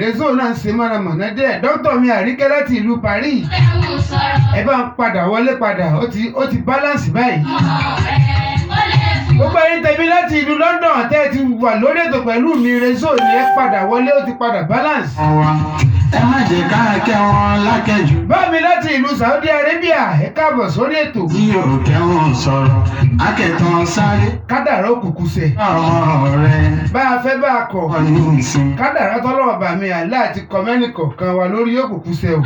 Rezo náà ń ṣe mọ̀nàmọ́ná dẹ̀ dókítà mi Àríkẹ́ láti ìlú Paris ẹ bá ń padà wọlé padà ó ti balance báyìí. Gbogbo ẹ̀yin tẹ̀mí láti ìlú London tẹ́ ti wà lórí ètò pẹ̀lú mi Rezo ni ẹ padà wọlé ó ti padà balance. Ẹ má jẹ́ ká kẹ́ wọn lákẹ́jù. Bá mi láti ìlú Saudi Arabia ẹ káàbọ̀ sórí ètò. Tí yóò kẹ́ wọn sọ̀rọ̀, akẹ́tàn sáré. Kádàrá òkùnkùn sẹ̀. Ọ̀rọ̀ rẹ̀. Bá a fẹ́ bá a kọ̀. Ọ̀nì ìsìn. Kádàrá tọ́lọ́wọ́ bà mí àlá àti kọ́mẹ́nì kọ̀ọ̀kan wa lórí òkùnkùn sẹ̀ o.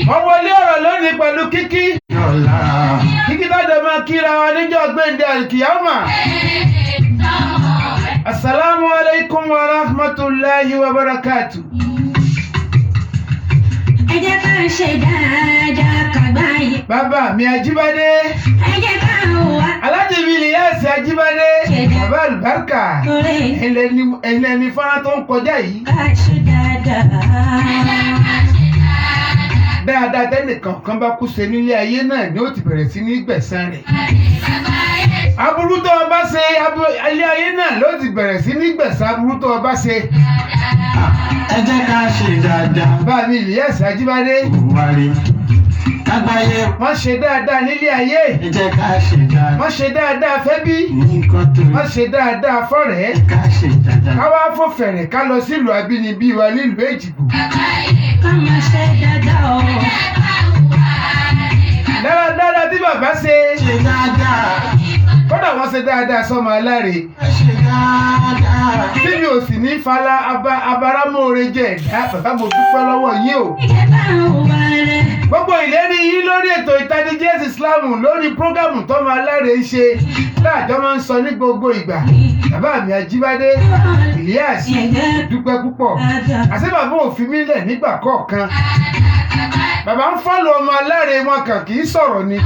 Wọ́n wọlé ọ̀rọ̀ lónìí pẹ̀lú kíkí. Yọ̀lá. Kíkí tó dẹ̀ máa kíra wa níjọ́ gbẹ̀ndẹ̀ àlùkìyámà. Assalamu alaikum wa rahmatullahi wa barakatuh. Ẹ jẹ́ ká ṣe dáadáa kàgbáyé. Bàbá mi Ajíbádé. Ẹ jẹ́ ká wá. Aláàjì mi Ilyas Ajíbádé. Bàbá àlùbáríkà. Ẹ̀lẹ́ ni fọ́nrán tó ń kọjá yìí. Ká ṣe dáadáa. Dáadáa tẹ́nìkan kan bá kú ṣe nílé ayé náà ni ó ti bẹ̀rẹ̀ sí ní gbẹ̀san rẹ̀. Aburú tó o bá ṣe ilé ayé náà ló ti bẹ̀rẹ̀ sí ní gbẹ̀san aburú tó o bá ṣe. Ẹ jẹ́ ká ṣe dáadáa. Bàbá mi Ilyas Ajíbádé. Buhari. Kágbáyé. Wọ́n ṣe dáadáa nílé ayé. Ẹ jẹ́ ká ṣe dáadáa. Wọ́n ṣe dáadáa fẹ́bí. Nǹkan tó. Wọ́n ṣe dáadáa fọ́rẹ̀ẹ́. Ká ṣe dáadáa. Ká wá fò fẹ̀rẹ̀ ká lọ sílùú abínibí wa nílùú Èjìgbò. Ká máa ṣe dáadáa o. Dáadáa tí bàbá ṣe. Ṣe dáadáa. Kódà wọ́n ṣe dáadáa sọ́mọ aláre. Ṣe dáadáa. Tí mi ò sì ní fala abaramóore jẹ ẹ̀dá bàbá mo dúpẹ́ lọ́wọ́ yín o. Ẹ jẹ́ ká wá rẹ̀. Gbogbo ìlérí yín lórí ètò ìtanijí ẹ̀sìn Ìsìláàmù lórí prógámù tọ́mọ aláre ń ṣe láàjọ máa ń sọ ní gbogbo ìgbà. Bàbá mi Ajíbádé Ilyas dúpẹ́ púpọ̀. Àṣé bàbá ò fi mí lẹ̀ nígbà kọ̀ọ̀kan. Bàbá ń fọ́lọ̀ ọmọ aláre wọn kàn kì í sọ̀rọ̀ ni.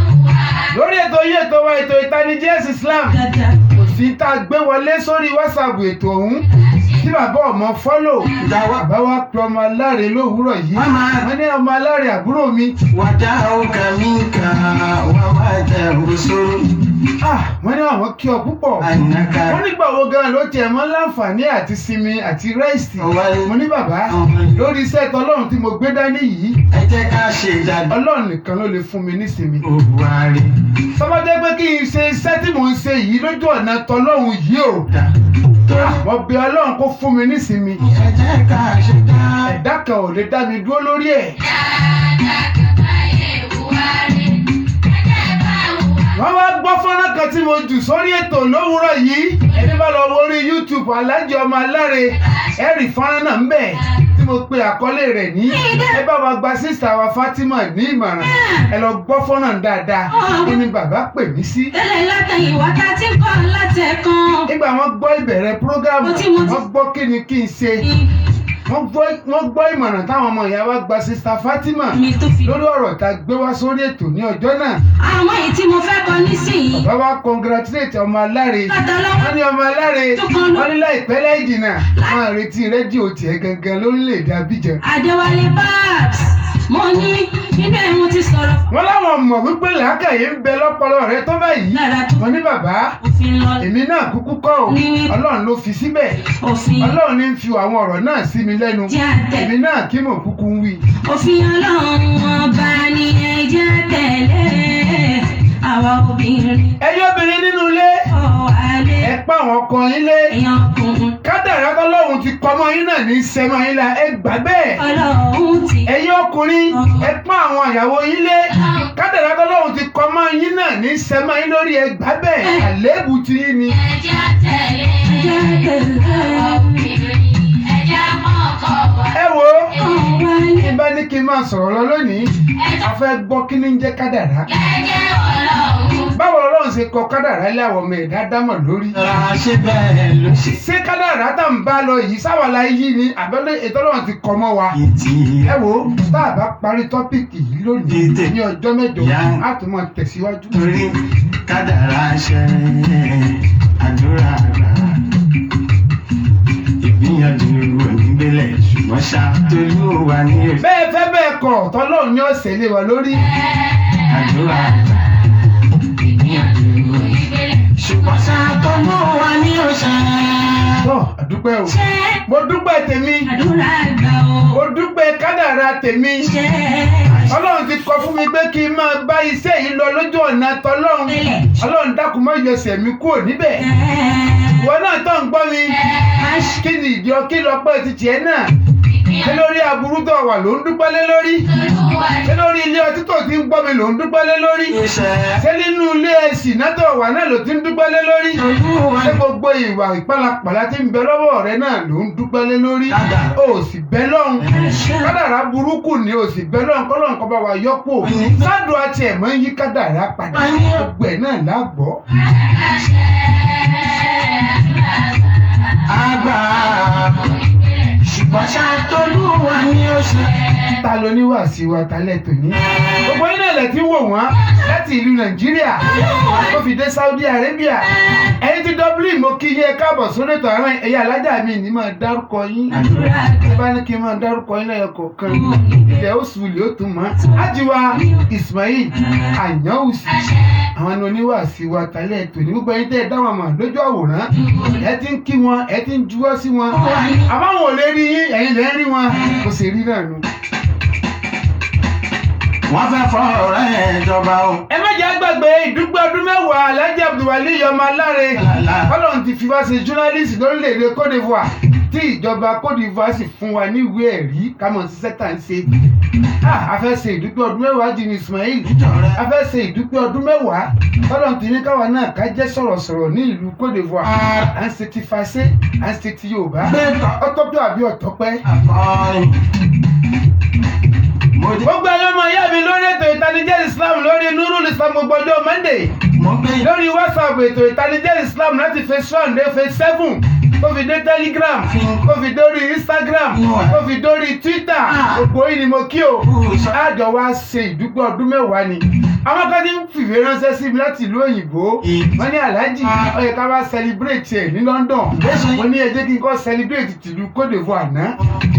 Lórí ètò yìí ètò wa ètò ìtanijí ẹ̀sìn Ìsìláàmù kò sí tá a gbé wọlé sórí WhatsApp ètò ọ̀hún tí bàbá ọmọ fọ́lò. Bàbá wa pe ọmọ aláre lówùúrọ̀ yìí. Wọ́n ní ọmọ aláre àbúrò mi. Wàdà ọkà mi kà wá wá jẹ òṣòro. Wọ́n ní àwọn kí ọ púpọ̀. Wọ́n nígbà wo gan ló tiẹ̀ mọ́ láǹfààní àti sinmi àti rẹ́sìtì. Mo ní bàbá lórí iṣẹ́ tọlọ́run tí mo gbé dání yìí. Ẹ jẹ́ ká ṣe dáadáa. Ọlọ́run nìkan ló lè fún mi nísinmi. Buhari. Tọ́ba jẹ́ pé kí n ṣe iṣẹ́ tí mò ń ṣe yìí lójú ọ̀nà tọlọ́run yìí o. Mo bẹ̀ Ọlọ́run kó fún mi nísinmi. Ẹ jẹ́ ká ṣe dáadáa. Ẹ̀dá kan ò lè dá mi dúró lórí ẹ̀. Wọ́n wá gbọ́ fọ́nrán kan tí mo jù sórí ètò lówùúrọ̀ yìí. Ẹni bá lọ wo orí YouTube Aláàjì ọmọ aláre ẹ rí fọ́nrán náà ń bẹ̀ tí mo pe àkọlé rẹ̀ ní ẹ bá wa gba sísà wa Fatima ní ìmọ̀ràn. Ẹ lọ gbọ́ fọ́nrán dáadáa. Kí ni bàbá pè mí sí? Tẹ́lẹ̀ látẹ̀yìn wákàtí kan látẹ̀kan. Nígbà wọ́n gbọ́ ìbẹ̀rẹ̀ prógámù wọ́n gbọ́ kí ni kí n ṣe. Wọ́n gbọ́ ìmọ̀ràn táwọn ọmọ ìyá wa gba sísà Fatima lórí ọ̀rọ̀ tá a gbé wá sórí ètò ní ọjọ́ náà. Àwọn èyí tí mo fẹ́ kọ nísìnyí. Bàbá wa congratulate ọmọ aláre. Wọ́n ní ọmọ aláre wọ́n ní láìpẹ́ láì jìnnà wọ́n á retí rédíò tiẹ̀ gangan lórílẹ̀‐èdè Abidjan. Adéwálé Babs mo ní inú ẹ̀ mo ti sọ̀rọ̀. Wọ́n láwọn mọ̀ wípé làákàyè ń bẹ lọ́pọlọ rẹ tó báyìí. Wọ́n ní bàbá èmi náà kúkú kọ́ ò Ọlọ́run ló fi síbẹ̀. Ọlọ́run ní ń fi àwọn ọ̀rọ̀ náà sí mi lẹ́nu. Èmi náà kí mò kúkú ń wí. Òfin Ọlọ́run ọba ni ẹ jẹ́ tẹ̀lé àwa obìnrin. Ẹ̀yin obìnrin nínú ilé ẹ pa àwọn ọkọ yín lé. Kádàrá tọ́lọ́run ti kọ́mọ yín náà ní sẹ́mọ yín la ẹ gbà bẹ́ẹ̀. Ẹ̀yin ọkùnrin ẹ pa àwọn ìyàwó yín lé. Kádàrá tọ́lọ́run ti kọ́mọ yín náà ní sẹ́mọ yín lórí ẹ gbà bẹ́ẹ̀. Àléébù ti yín ni. Ẹ wo kí n bá ní kí n máa sọ̀rọ̀ lọ lónìí a fẹ́ gbọ́ kí ní ń jẹ́ kádàrá. Báwo Ọlọ́run ṣe kọ kádàrá ilé àwọn ọmọ ẹ̀dá dámọ̀ lórí. Ṣé bẹ́ẹ̀ ló ṣe. Ṣé kádàrá tá ń bá lọ yìí sáwàlá yí ni àbẹ́lẹ́ ètò Ọlọ́run ti kọ mọ́ wa. Ẹ wo tá a bá parí tọ́pìkì yìí lónìí ní ọjọ́ mẹ́jọ á tún máa tẹ̀síwájú. Torí kádàrá ṣe àdúrà rà. Ìgbìyànjú onígbélé ṣùgbọ́n ṣàtolú wa ní òṣèlú. Bẹ́ẹ̀ fẹ́ bẹ́ẹ̀ kọ̀ tọ́lọ́run ní ọ̀sẹ̀ lé wa lórí. Àdúrà rà. Ìgbìyànjú onígbélé ṣùgbọ́n ṣàtolú wa ní òṣèlú. àdúpẹ́ o ṣe mo dúpẹ́ tèmi àdúrà gbà o. mo dúpẹ́ kádàrá tèmi ṣe ọlọ́run ti kọ fún mi pé kí n máa bá iṣẹ́ yìí lọ lójú ọ̀nà tọlọ́run ọlọ́run dákun má yọsẹ̀ mi kúrò níbẹ̀ ìwọ náà tó ń gbọ́ mi kí ni ìdí ọkí lọ́pẹ́ ti tiẹ̀ náà ṣé lórí aburú tó wà ló ń dúpẹ́ lé lórí ṣé lórí ilé ọtí tó ti ń gbọ́ mi ló ń dúpẹ́ lé lórí ṣé nínú ilé ẹ̀sìn náà tó wà náà ló ti ń dúpẹ́ lé lórí ṣé gbogbo ìwà ìpalapàla tí ń bẹ lọ́wọ́ rẹ náà ló ń dúpẹ́ lé lórí o sì bẹ́ lọ́hùn kádàrá burúkú ni o sì bẹ́ lọ́hùn kọ́lọ́hùn kọ́ bá wa yọ́pò sádùn àti ẹ̀mọ́ ń yí kádàrá padà gbogbo ẹ̀ náà lágbọ́. ṣùgbọ́n ṣàtọ́lúwa ní oṣù. Ta ló ní wàásù wa tálẹ̀ tòní? Gbogbo yín náà lẹ̀ tí ń wò wọ́n láti ìlú Nàìjíríà tó fi dé Saudi Arabia. Ẹ̀yin ti Dublin mo kí yín káàbọ̀ sórí ètò àwọn ẹ̀yà alájà mi ní máa dárúkọ yín. Ṣé bá ní kí n máa dárúkọ yín lẹ́yọ kọ̀ọ̀kan? Ilẹ̀ oṣù lè ó tún mọ́. Ájíwá Ismail Àyànwùsì. Àwọn ni oníwàásù wa tálẹ̀ tòní. Gbogbo yín tẹ́ ẹ dáwọn mọ̀ lójú àwòrán. Ẹ ti ń kí wọn, ẹ ti ń juwọ́ sí wọn. Àmọ́ àwọn ò lè rí yín, ẹ̀yin lè rí wọn. Kò sì rí náà nù. Wọ́n fẹ́ fọ́ọ̀rọ̀ rẹ̀ jọba o. Ẹ má jẹ́ àgbàgbé ìdúpẹ́ ọdún mẹ́wàá Alhaji Abdulwali Ọmọ Aláre Ọlọ́run ti fi wá ṣe journalist lórílẹ̀‐èdè Côte d'Ivoire tí ìjọba Côte d'Ivoire sì fún wa ní ìwé ẹ̀rí kámọ̀ sí sẹ́tà ń ṣe. A fẹ́ ṣe ìdúpẹ́ ọdún mẹ́wàá Jìnnì Ismail a fẹ́ ṣe ìdúpẹ́ ọdún mẹ́wàá Ọlọ́run ti ní káwa náà ká jẹ́ sọ̀rọ̀sọ̀rọ̀ ní ìlú Côte d'Ivoire à ń ṣe ti Fàṣẹ à ń ṣe ti Yorùbá ọtọ́pẹ́ àbí ọ̀tọ́pẹ́. Gbogbo ẹ̀yọ́ ọmọ ìyá mi lórí ètò ìtanijẹ́ Islam lórí Nurul Islam gbogbo ọjọ́ Monday lórí WhatsApp ètò ìtanijẹ́ Islam láti phase 1 dé phase 7 tó fi dé Telegram tó fi dórí Instagram tó fi dórí Twitter gbogbo yìí ni mo kí o àjọ wa ṣe ìdúpẹ́ ọdún mẹ́wàá ni àwọn kan ti ń fìwé ránṣẹ́ sí mi láti ìlú òyìnbó wọ́n ní Alhaji ó yẹ ká wá celebrate ẹ̀ ní London mo ní ẹ jẹ́ kí n kọ́ celebrate tìlú Côte d'Ivoire náà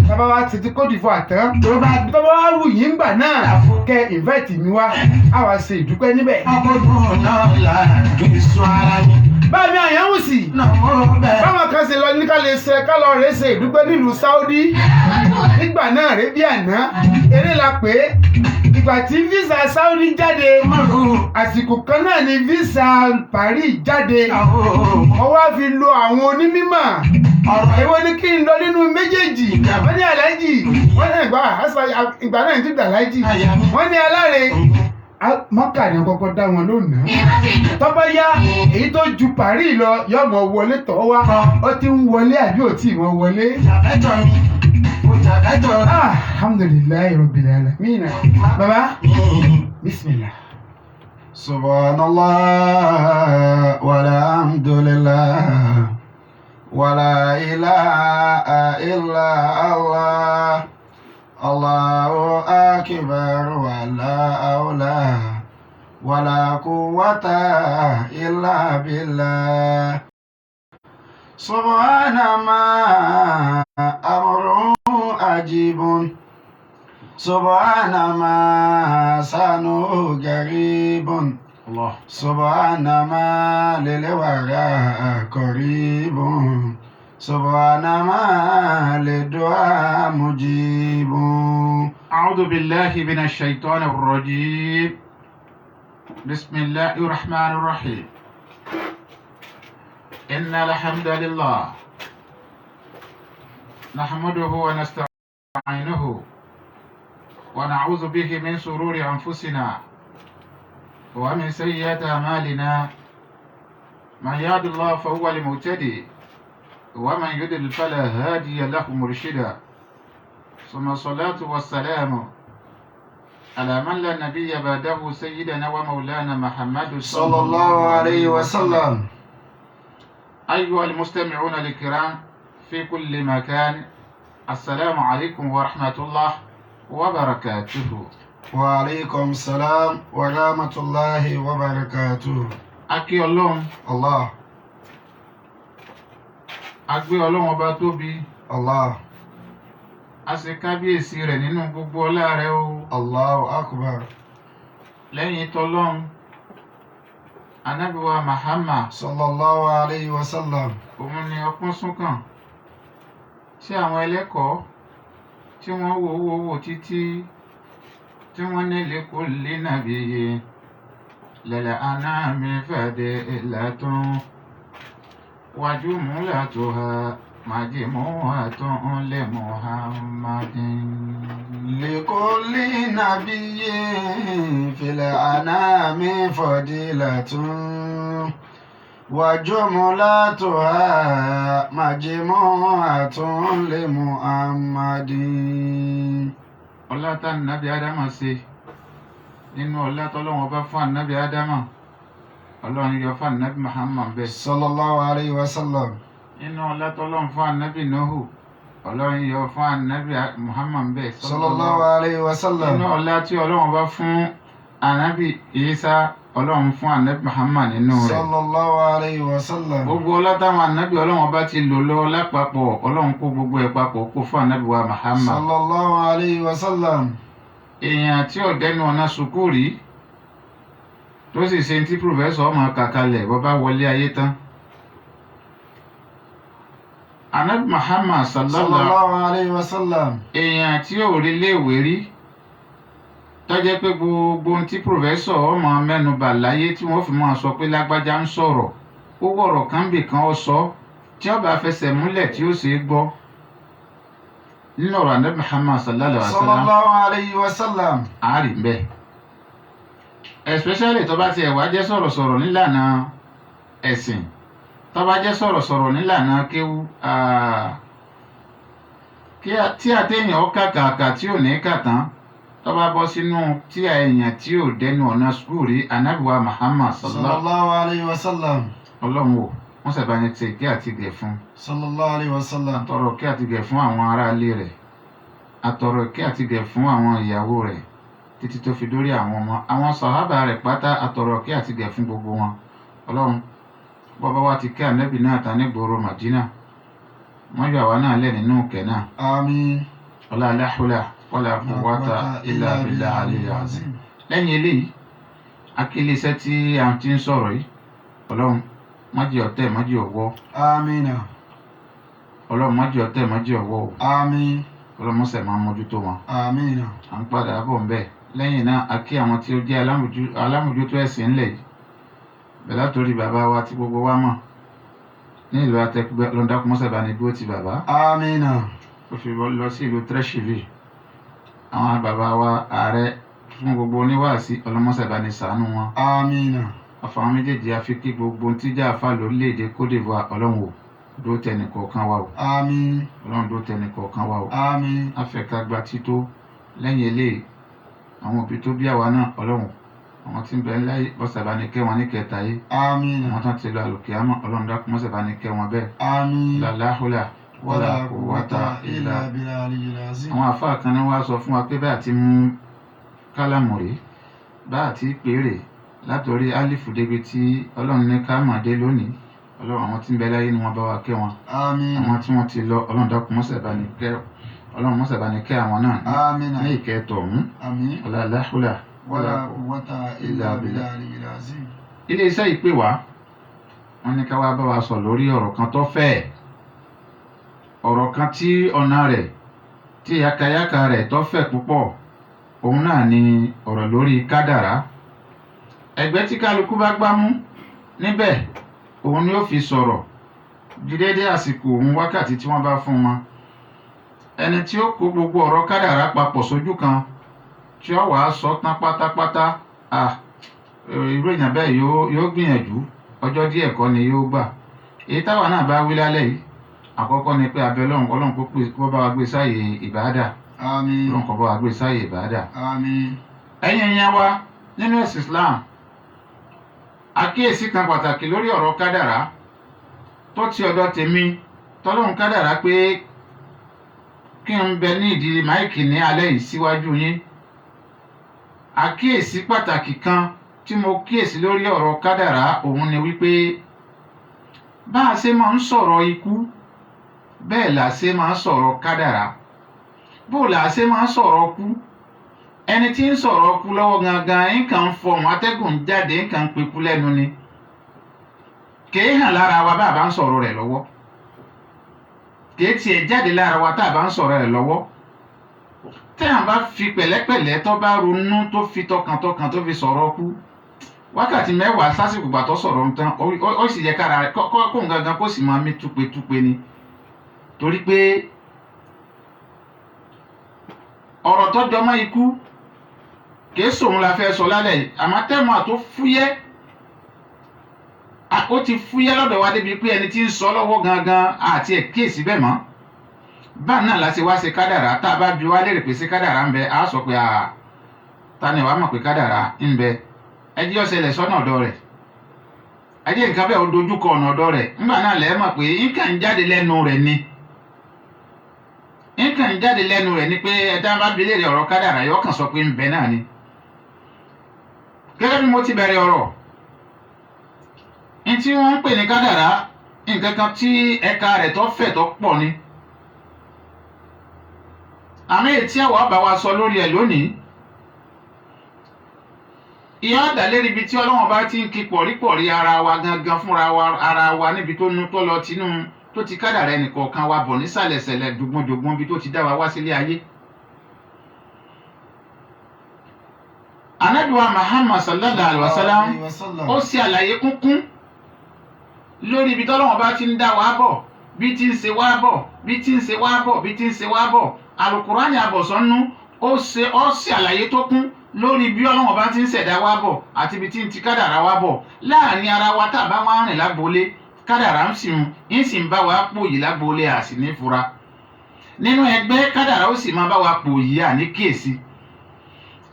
tábà wá ti Côte d'Ivoire tán tó bá wá wù yín gbà náà kẹ́ invite mi wá á wá ṣe ìdúpẹ́ níbẹ̀. Báyìí Àyànwùsì báwọn kan ṣe lọ ní ká lè ṣe ká lọ rè ṣe ìdúpẹ́ nílùú Saudi nígbà náà rè bí àná eré la pé ìgbà tí visa Saudi jáde àsìkò kan náà ni visa Paris jáde wọ́n wá fi lo àwọn onímọ̀ èwo ni kí n lọ nínú méjèèjì wọ́n ní Alhaji wọ́n ní ìgbà náà ti dà Alhaji wọ́n ní Aláre mọ́kà ni kọ́kọ́ dá wọn lónìí tọ́bọ̀ yá èyí tó ju Paris lọ yọ mọ̀ wọlé tọ́ wá ó ti ń wọlé àbí ò tí ì mọ̀ wọlé. Alhamdulillahi rabbil alamin. Baba bismillah. Subhanallah walhamdulillah wala ilaha illa Allah. Allahu akbar wala hawla wala quwwata illa billah. Subhana ma amrun ajibun. Subhana ma sanu garibun. Allah. Subhana ma lil wara qaribun. Subhana ma lidua mujibun. أعوذ بالله من الشيطان الرجيم بسم الله الرحمن الرحيم إن الحمد لله نحمده ونستعينه ونعوذ به من شرور أنفسنا ومن سيئات أعمالنا من يهد الله فهو المهتدي ومن يضلل فلا هادي له مرشدا ثم الصلاة والسلام على من لا نبي بعده سيدنا ومولانا محمد صلى الله عليه وسلم. أيها المستمعون الكرام في كل مكان السلام عليكم ورحمة الله وبركاته. وعليكم السلام ورحمة الله وبركاته. Akí Ọlọ́run, Allah, a gbé Ọlọ́run ọba tóbi, Allah, a ṣe kábíyèsí rẹ̀ nínú gbogbo ọlá rẹ̀ o. Allahu Akbar. Lẹ́yìn tọlọ́run, Ànábì wa Muhammad, Sallallahu alayhi wa sallam. òun ni ọpọ́n súnkàn tí àwọn ẹlẹ́kọ̀ọ́ tí wọ́n wò títí tí wọ́n ní likulli nabiyyin lil anami fadilatun wa jumlatuha majmu'atun li Muhammadin. لكل نبي في الأنام فضيلة وجملتها مجموعة لمحمد. ọlá tá nàbí ádámà ṣe nínú ọlá tọ́lọ́wọ́n bá fún ànábì ádámà ọlọ́run yọ fún ànábì Muhammad bẹ́ẹ̀. صلى الله عليه وسلم. nínú ọlá tọ́lọ́run fún ànábì Nuhu ọlọ́run yọ fún ànábì Muhammad bẹ́ẹ̀. صلى الله عليه وسلم. nínú ọlá tí ọlọ́run bá fún ànábì Isa ọlọ́run fún ànábì Muhammad nínú rẹ̀. صلى الله عليه وسلم. gbogbo ọlá táwọn ànábì ọlọ́run bá ti lò lọ lápapọ̀ ọlọ́run kó gbogbo ẹ̀ papọ̀ kó fún ànábì wa Muhammad. صلى الله عليه وسلم. èèyàn tí ò dẹnu ọ̀nà sùkúrì tó sì ṣe tí pòfẹ́sọ̀ ọmọ kàkalẹ̀ bọ́ bá wọlé ayé tán. ànábì Muhammad صلى sallallahu الله عليه وسلم. èèyàn tí ò rí léèwé rí tó jẹ́ pé gbogbo ohun tí pòfẹ́sọ̀ ọmọ mẹ́nubà láyé tí wọ́n fi máa sọ pé lágbájá ń sọ̀rọ̀ ó wọ̀rọ̀ kan bì kan ó sọ tí ó bá fẹsẹ̀ múlẹ̀ tí ó ṣeé gbọ́ nínú ọ̀rọ̀ ànábì Muhammad sallallahu alaihi صلى wasallam الله عليه وسلم. àárín bẹ́ẹ̀ especially tó bá tiẹ̀ wá jẹ́ sọ̀rọ̀sọ̀rọ̀ nílànà ẹ̀sìn tó bá jẹ́ sọ̀rọ̀sọ̀rọ̀ nílànà kéwú tí àtẹ̀yìn ọ̀kà kàkà tí ò ní kà tán tó bá bọ́ sínú tí èèyàn tí ò dẹnu ọ̀nà sùkúù rí ànábì wa Muhammad صلى الله عليه وسلم. ọlọ́run wò wọ́n sábà ní ti kí àti gẹ̀ fún صلى الله عليه وسلم. àtọ̀rọ̀ kí àti gẹ̀ fún àwọn aráalé rẹ̀ àtọ̀rọ̀ kí àti gẹ̀ fún àwọn ìyàwó rẹ̀ títí tó fi dórí àwọn ọmọ àwọn sàhábà rẹ̀ pátá àtọ̀rọ̀ kí àti gẹ̀ fún gbogbo wọn ọlọ́run bọ́bá wa ti kí ànábì náà ta ní gbòòrò Màdínà wọ́n yọ àwa náà lẹ̀ nínú kẹ̀ náà آمين. ọlá aláhùlà wala quwwata illa billahi aliyyil azim. lẹ́yìn eléyìí akílẹ̀ṣẹ́ tí a ti ń sọ̀rọ̀ yìí ọlọ́run má jẹ́ ọ̀tẹ̀ má jẹ́ ọ̀wọ́ آمين. ọlọ́run má jẹ́ ọ̀tẹ̀ má jẹ́ ọ̀wọ́ o آمين. ọlọ́run mọ́sẹ̀ máa ń mójútó wọn. آمين. à ń padà bọ̀ ń bẹ̀ lẹ́yìn náà a kí àwọn tí ó jẹ́ alámòjútó ẹ̀sìn ńlẹ̀ yìí bẹ̀ látòrí bàbá wa tí gbogbo wa mọ̀ ní ìlú Atẹ́kùgbẹ́ lọ́dàkùn mọ́sẹ̀ bá ní dúró ti bàbá آمين. ó fi lọ sí ìlú Tírẹ́ṣìvì àwọn bàbá wa ààrẹ fún gbogbo oníwàásí ọlọ́mọsẹ̀ bá ní ṣàánú wọn. آمين. àfàwọn méjèèjì a fi kí gbogbo ohun tíjà àfà lórílẹ̀‐èdè Côte d'Ivoire ọlọ́run wò dúró tẹnì kọ̀ọ̀kan wa o آمين. ọlọ́run dúró tẹnì kọ̀ọ̀kan wa o آمين. afẹ́ká gba tító lẹ́yìn eléyìí àwọn òbí tó bí àwa náà ọlọ́run àwọn tí ń bẹ láyé bọ́sàbá ní kẹ́ wọn ní kẹta yìí آمين. àwọn tán ti lọ àlùkìyámọ̀ ọlọ́run dákun mọ́sàbá ní kẹ́ wọn bẹ́ẹ̀ آمين. làláhùlà ولا قوة إلا بالعلي العظيم. àwọn àfáà kan ní wá sọ fún wa pé bá àti mú kálámù rèé bá àti péré látòrí álífù débi tí ọlọ́run ní ká mà dé lónìí ọlọ́run àwọn tí ń bẹ láyé ni wọ́n bá wa kẹ́ wọn آمين. àwọn tí wọ́n ti lọ ọlọ́run dákun mọ́sàbá ní kẹ́ ọlọ́run mọ́sàbá ní kẹ́ àwọn náà آمين. ní ìkẹtọ̀ ọ̀hún آمين. làláhùlà ولا قوة إلا بالعلي العظيم. iléeṣẹ́ ìpè wá wọ́n ní ká wá bá wa sọ lórí ọ̀rọ̀ kan tó fẹ́ ọ̀rọ̀ kan tí ọ̀nà rẹ̀ tí yakayaka rẹ̀ tó fẹ̀ púpọ̀ òun náà ni ọ̀rọ̀ lórí kádàrá ẹgbẹ́ tí kálukú bá gbámú níbẹ̀ òun ni ó fi sọ̀rọ̀ di déédé àsìkò òun wákàtí tí wọ́n bá fún wọn ẹni tí ó kó gbogbo ọ̀rọ̀ kádàrá papọ̀ sójú kan tí ó wàá sọ tán pátápátá irú èèyàn bẹ́ẹ̀ yóò gbìyànjú ọjọ́ díẹ̀ kọ́ ni yóò gbà èyí táwa náà bá wí lálẹ́ yìí àkọ́kọ́ ni pé abẹ́ ọlọ́run kó bá wa gbé sáàyè ìbáàdà آمين. ọlọ́run kó bá wa gbé sáàyè ìbáàdà. آمين. ẹ̀yin ẹ̀yàn wa nínú ẹ̀sìn Islam àkíyèsí kan pàtàkì lórí ọ̀rọ̀ kádàrá tó ti ọ̀dọ̀ tèmi tọ́lọ́run kádàrá pé kí n bẹ ní ìdí máìkì ní alẹ́ yìí síwájú yín àkíyèsí pàtàkì kan tí mo kíyèsí lórí ọ̀rọ̀ kádàrá òun ni wípé bá a ṣe máa ń sọ̀rọ̀ ikú bẹ́ẹ̀ là ṣe máa ń sọ̀rọ̀ kádàrá bó là ṣe máa ń sọ̀rọ̀ kú ẹni tí ń sọ̀rọ̀ kú lọ́wọ́ gangan nǹkan ń fọhùn atẹ́gùn jáde nǹkan ń pekú lẹ́nu ni kèé hàn lára wa bá a bá ń sọ̀rọ̀ rẹ̀ lọ́wọ́ kìí tiẹ̀ jáde lára wa tá a bá ń sọ̀rọ̀ ẹ̀ lọ́wọ́ tí à ń bá fi pẹ̀lẹ́pẹ̀lẹ́ tó bá ronú tó fi tọkàntọkàn tó fi sọ̀rọ̀ kú wákàtí 10 sásìkò gbà tó sọ̀rọ̀ ń tán ó sì yẹ kára rẹ̀ kó ń gangan kó sì máa mí túpetúpe ni torí pé ọ̀rọ̀ tó jọmọ́ ikú kìí sòun la fẹ́ sọ lálẹ́ yìí àmọ́ tẹ́mọ̀ àtó fúyẹ́ ó ti fúyẹ́ lọ́dọ̀ wa débi pé ẹni tí ń sọ lọ́wọ́ gangan àti ẹ̀ kíyèsí bẹ́ẹ̀ mọ́ báà náà láti wá ṣe kádàrá tá a bá bi wá lérè pé ṣé kádàrá ń bẹ á sọ pé ta ni wàá mọ̀ pé kádàrá ń bẹ ẹ jẹ́ ó ṣẹlẹ̀ sọ́nà ọ̀dọ̀ rẹ̀ ẹ jẹ́ nǹkan bẹ́ẹ̀ ó dojúkọ ọ̀nà ọ̀dọ̀ rẹ̀ nígbà náà lẹ́ẹ̀ mọ̀ pé nǹkan ń jáde lẹ́nu rẹ̀ ni nǹkan ń jáde lẹ́nu rẹ̀ ni pé ẹ̀dá bá bi léèrè ọ̀rọ̀ kádàrá yóò kàn sọ pé ń bẹ náà ni gẹ́gẹ́ bí mo ti bẹ̀rẹ̀ ọ̀rọ̀ n tí wọ́n ń pè ní kádàrá nǹkan kan tí ẹ̀ka rẹ̀ tó fẹ̀ tó pọ̀ ni àmì ètí àwọn àbá wa sọ lórí ẹ̀ lónìí ìyá àdàlérí ibi tí Ọlọ́run bá ti ń kí pọ̀rípọ̀rí ara wa gangan fúnra wa ara wa níbi tó nu tó lọ tinú tó ti kádàrá ẹnìkọ̀ọ̀kan wa bọ̀ nísàlẹ̀sẹ̀lẹ̀ dùgbọ́ndùgbọ́n bí tó ti dá wa wá sílé ayé. Ànábì wa Muhammad sallallahu alaihi wasallam ó ṣe àlàyé kúnkún lórí ibi tọ́lọ́wọ́n bá ti ń dá wa bọ̀ bí ti ń ṣe wá bọ̀ bí ti ń ṣe wá bọ̀ bí ti ń ṣe wá bọ̀ Al-Qur'ani àbọ̀sọ́nú ó ṣe àlàyé tó kún lórí bí Ọlọ́wọ́n bá ti ń ṣẹ̀dá wa bọ̀ àti ibi tí ń ti kádàrá wa bọ̀ láàrin ara wa tá a bá wá rìn lágboolé kádàrá ń sì ń bá wa pòyì lágboolé àsì ní fura nínú ẹgbẹ́ kádàrá ó sì máa bá wa pòyì àní kíyèsí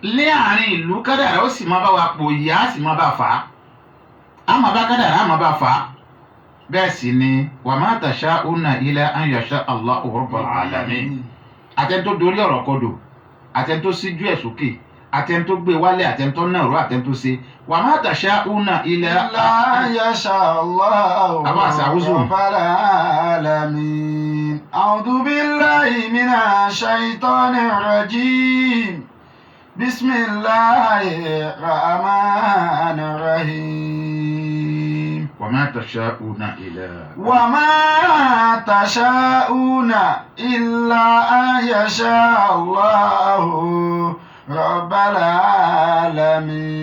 láàrin ìlú kádàrá ó sì máa bá wa pòyì á sì máa bá fà á máa bá kádàrá á máa bá fà á bẹ́ẹ̀ sì ni wa ma tasha'una illa an yasha Allahu rabbul alamin àtẹ́ntó dorí ọ̀rọ̀ kodò àtẹ́ntó síjú ẹ̀ sókè àtẹ́ntó gbé wálé àtẹ́ntó nàró àtẹ́ntó ṣe wa ma tasha'una illa an yasha Allahu rabbul alamin. A'udhu billahi minash shaitanir rajim. Bismillahir rahmanir rahim. وما تشاءون إلا أن يشاء الله رب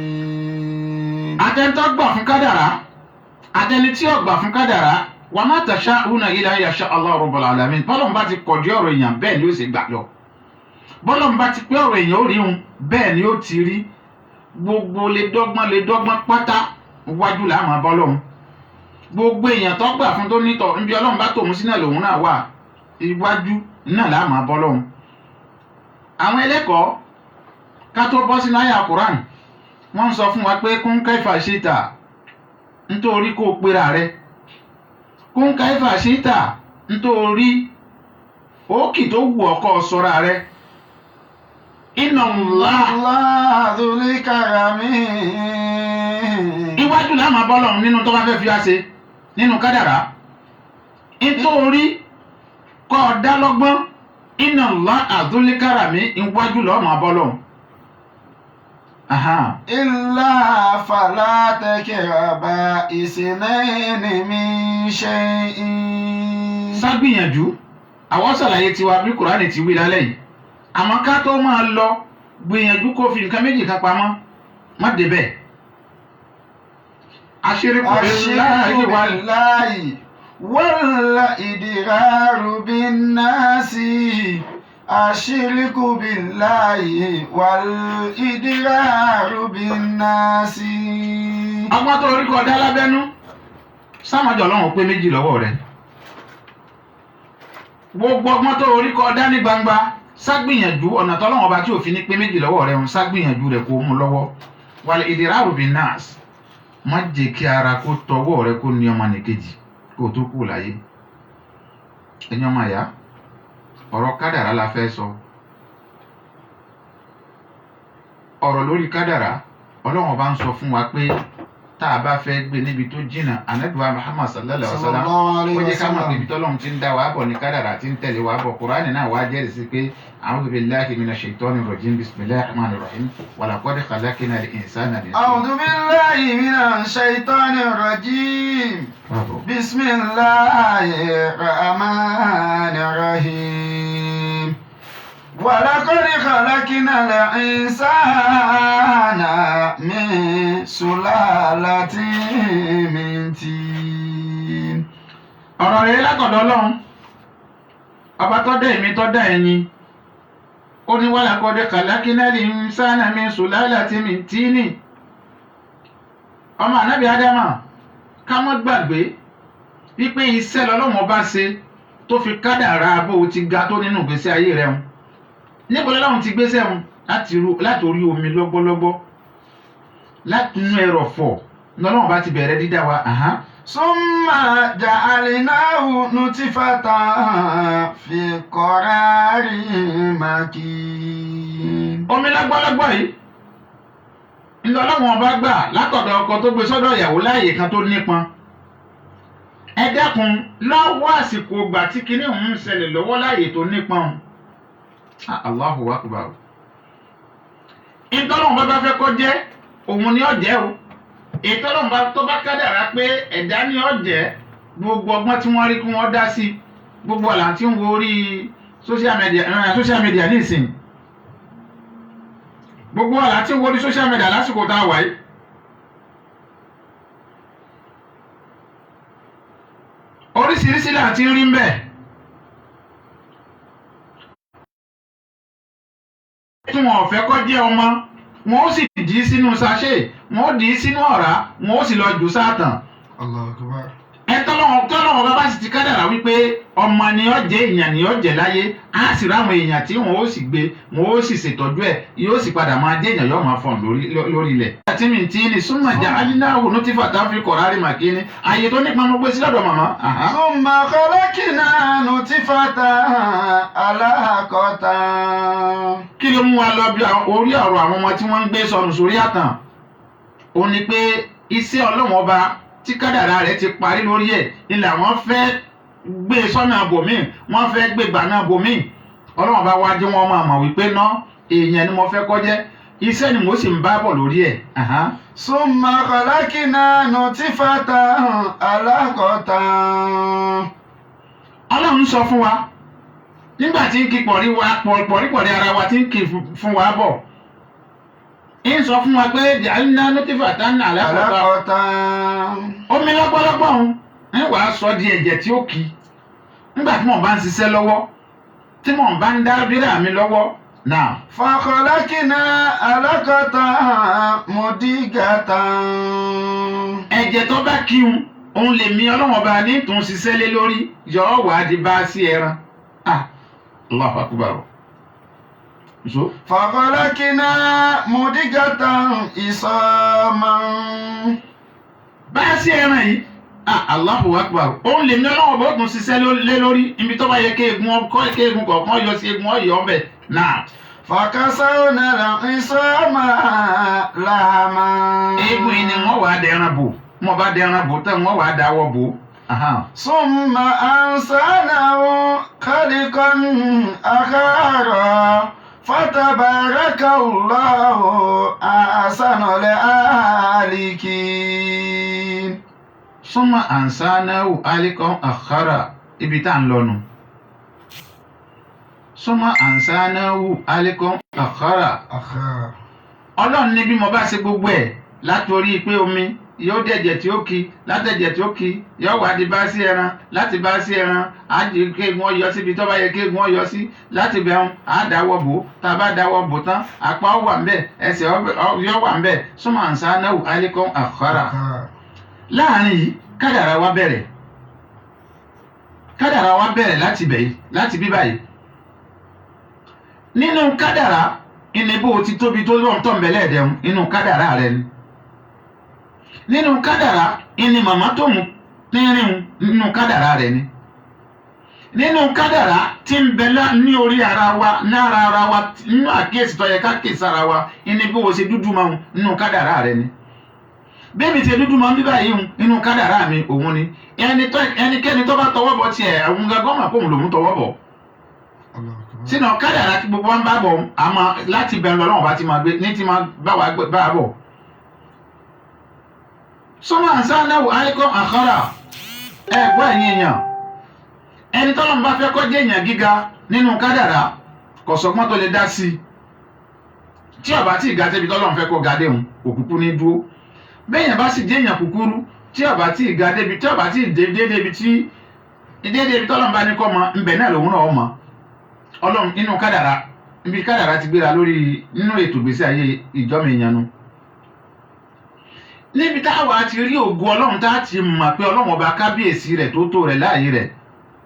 العالمين. àtẹnitọ́ gbà fún kádàrá àtẹni tí ó gbà fún kádàrá وما تشاءون إلا أن يشاء الله رب العالمين bọ́lọ̀ bá ti kọ̀dí ọ̀rọ̀ èèyàn bẹ́ẹ̀ ni ó sì gbà lọ bọ́lọ̀ bá ti pé ọ̀rọ̀ èèyàn ó rí un bẹ́ẹ̀ ni ó ti rí gbogbo lè dọ́gbọ́n pátá wájú làá máa bọ́lọ́hún gbogbo èèyàn tó gbà fún tó nítọ̀ níbi Ọlọ́run bá tòun sí náà lòun náà wà iwájú náà là máa bọ́ lọ́hùn. àwọn ẹlẹ́kọ̀ọ́ ká tó bọ́ sínú àyà Quran wọ́n ń sọ fún wa pé kún kaifa shita nítorí kó o pera rẹ kún kaifa shita nítorí òkì tó wù ọkọ sọ́ra rẹ inna Allah dhul karami. iwájú là máa bọ́ lọ́hùn nínú tó bá fẹ́ fi wá ṣe nínú kádàrá nítorí kọ́ ọ dá lọ́gbọ́n inna Allah dhul karami iwájú lọ́ọ́ máa bọ́ lọ́hùn. Illa fala takraba isnayni min shay'in. ságbìyànjú àwọn ṣàlàyé tiwa bí Kùránì ti wí lálẹ́ yìí àmọ́ ká tó máa lọ gbìyànjú kó fi nǹkan méjì kan pamọ́ má débẹ̀. ashiriku billahi wal idraru bin nasi. Ashiriku billahi wal idraru bin nasi. ọgbọ́n tó rí kọ dá lábẹ́nú sámọ́jọ́ Ọlọ́run pé méjì lọ́wọ́ rẹ̀ gbogbo ọgbọ́n tó rí kọ dá ní gbangba ságbìyànjú ọ̀nà tọ́lọ́wọ́n ọba tí ò fi ní pé méjì lọ́wọ́ rẹ̀ ń ságbìyànjú rẹ̀ kó mú lọ́wọ́ wal idraru bin nas má jẹ́ kí ara kó tọwọ́ rẹ̀ kó ní ọmọ nìkejì kó tó kú láyé. ẹ̀yin ọmọ àyà ọ̀rọ̀ kádàrá la fẹ́ sọ ọ̀rọ̀ lórí kádàrá Ọlọ́run ọba ń sọ fún wa pé tá a bá fẹ́ gbé níbi tó jìnnà Ànábì wa Muhammad sallallahu alaihi wasallam ó jẹ́ ká mọ̀ pé ibi tọ́lọ́run ti ń dá wa bọ̀ ní kádàrá ti ń tẹ̀lé wa bọ̀ Kùránì náà wá jẹ́rìí sí pé a'udhu billahi minash shaitanir rajim bismillahir rahmanir rahim wa laqad khalaqnal insana min A'udhu billahi minash shaitanir rajim káàbọ̀. Bismillahirrahmanirrahim. ولقد خلقنا الإنسان من سلالة من طين. ọ̀rọ̀ rẹ̀ lákọ̀dọ̀ Ọlọ́run ọba tó dá èmi tó dá ẹ̀yin ó ní walaqad khalaqnal insana min sulalatin min tin. ọmọ ànábì ádámà ká mọ́ gbàgbé wípé iṣẹ́ lọ́lọ́run ọba ṣe tó fi kádàrá bó o ti ga tó nínú ìgbésí ayé rẹ̀ hun. níbo lọ́lọ́run ti gbéṣẹ́ hun láti orí omi lọ́gbọ́lọ́gbọ́ láti inú ẹrọ̀fọ̀ lọ́lọ́run bá ti bẹ̀rẹ̀ dídá wa. ثم جعلناه نطفة في قرار مكين. omi lágbọ́lọ́gbọ́ yìí ńlọ ọlọ́run ọba gbà látọ̀dọ̀ ọkọ tó gbé sọ́dọ̀ ìyàwó láàyè kan tó nípọn. ẹ dákun lọ́wọ́ àsìkò ìgbà tí kinní òun ń ṣẹlẹ̀ lọ́wọ́ láàyè tó nípọn. Allahu akbar. ìtọ́lọ́run bá fẹ́ kó jẹ́ òun ni ó jẹ́ o. ìtọ́lọ́run bá tó bá kádàrá pé ẹ̀dá ni ó jẹ́ gbogbo ọgbọ́n tí wọ́n rí kí wọ́n dá sí gbogbo àlà tí ń wo orí social media nísìnyí. gbogbo àlá tí ń wo ní social media lásìkò tá a wà yìí. oríṣiríṣi là ti ń rí ń bẹ̀. tí wọn ò fẹ́ kó jẹ́ ọmọ wọn ó sì dì í sínú sachet wọn ó dì í sínú ọ̀rá wọn ó sì lọ jù sáàtàn. Allahu Akbar. tọ́lọ́wọ́n bá sì ti kádàrá wípé ọmọ ni ó jẹ́ èèyàn ni ó jẹ́ láyé á sì ráwọn èèyàn tí wọn ó sì gbé wọn ó sì ṣètọ́jú ẹ̀ yóò sì padà máa dé èèyàn yóò máa fọ̀n lórí ilẹ̀. àti mi tí ní súnmọ́ jà alínáwó ló ti fàtà fi kọ̀rárì màkínní ààyè tó nípa mo gbé sí lọ́dọ̀ màmá. ثم خلقنا نطفة علقة. kí ló mú wa lọ bí orí ọ̀rọ̀ àwọn ọmọ tí wọ́n ń gbé sọnù sórí àtàn ó ní pé iṣẹ́ Ọlọ́run ọba tí kádàrá rẹ̀ ti parí lórí ẹ̀ ni làwọn fẹ́ gbé sọ́nà bòmíì wọ́n fẹ́ gbé gbàná bòmíì Ọlọ́run bá wá jẹ́ wọn máa mọ̀ wípé ná èèyàn ni mo fẹ́ kó jẹ́ iṣẹ́ ni mo sì ń bá bọ̀ lórí ẹ̀. ثم خلقنا نطفة علقة. Ọlọ́run sọ fún wa nígbà tí ń kí pọ̀rípọ̀rí ara wa tí ń kí fún wa bọ̀ ń sọ fún wa pé jàǹdà nutifatan alaqata omi lọ́gbọ́lọ́gbọ́ ọ̀hún ń wàá sọ di ẹ̀jẹ̀ tí ó kì í nígbà tí mò ń bá ń ṣiṣẹ́ lọ́wọ́ tí mò ń bá ń dá rírà mi lọ́wọ́ náà. فخلقنا علقة مضغة. ẹ̀jẹ̀ tó bá kí un òun lè mi Ọlọ́run ọba ní tòun ṣiṣẹ́ lé lórí yọ̀ọ́ wàá di bá sí ẹran. Allahu akbar. فخلقنا مضغة عظاما. bá sí ẹran yìí Allahu akbar òun lè ní Ọlọ́run ọba ó tún ṣiṣẹ́ lé lórí ibi tó bá yẹ kéegun kọ̀ọ̀kan yọ sí egun ọ̀yọ́ ọbẹ̀ náà. فكسونا العظام لحما. eegun yìí ni wọ́n wàá dẹran bò wọ́n bá dẹran bò tán wọ́n wàá dáwọ́ bò. ثم أنسانه خلقا آخر فتبارك الله أحسن الخالقين. ثم أنسانه خلقا آخر ibi tá à ń lọ nù. ثم أنسانه خلقا آخر. Ọlọ́run ní bí mo bá ṣe gbogbo ẹ̀ látòrí pé omi yóò dẹ̀jẹ̀ tí ó kì látẹ̀jẹ̀ tí ó kì yóò wá di bá sí ẹran láti bá sí ẹran á di kéegun ọyọ síbi tó bá yẹ kéegun ọyọ sí láti bẹ̀rùn á dáwọ́ bò tá a bá dáwọ́ bò tán apá ó wà ń bẹ̀ ẹsẹ̀ yóò wà ń bẹ̀ ثم أنسانه خلقا آخر. láàrin yìí kádàrá wa bẹ̀rẹ̀ láti bí báyìí. nínú kádàrá ìnibó ti tóbi tó lọ́n tọ́ mbẹ́lẹ́ ẹ̀dẹ̀hún inú kádàrá rẹ ni. nínú kádàrá ìní màmá tó mú pínrín nínú kádàrá rẹ ni. nínú kádàrá tí ń bẹ ní orí ara wa nára ara wa nínú àkíyèsí tó yẹ ká kíyèsí ara wa ìnibó ṣe dúdú máa ń nínú kádàrá rẹ ni. bẹ́ẹ̀ni ṣe dúdú máa ń bí báyìí nínú kádàrá mi òun ni ẹnikẹ́ni tó bá tọwọ́ bọ̀ tiẹ̀ àwọn gàgán mà kóhùn lòún tọwọ́ bọ̀. sínú kádàrá tí gbogbo wa ń bá bọ̀ àmọ́ láti bẹ̀rù Ọlọ́run bá ti máa gbé ní ti máa bá wa bá a bọ̀. ثم أنسانه خلقا آخر gbọ́ ẹ̀yin èèyàn ẹni tọ́lọ́run bá fẹ́ kó jẹ́ èèyàn gíga nínú kádàrá kò sọgbọ́n tó lè dá sí i tí ó bá tí ì ga débi tọ́lọ́run fẹ́ kó ga déhùn òkùnkùn ní dúró bẹ́ẹ̀yàn bá sì jẹ́ èèyàn kúkúrú tí ó bá tí ì ga débi tí ó bá tí ì débi tí tọ́lọ́run bá ní kọ́ mọ ńbẹ̀ náà lòun náà mọ ọlọ́run nínú kádàrá ibi kádàrá ti gbéra lórí nínú ètò ìgbésí ayé ìjọ́mọ èèyàn nu níbi táwa ti rí ògo ọlọ́run tá a ti mọ̀ pé ọlọ́run ọba kábíyèsí rẹ̀ tó tó rẹ̀ láàyè rẹ̀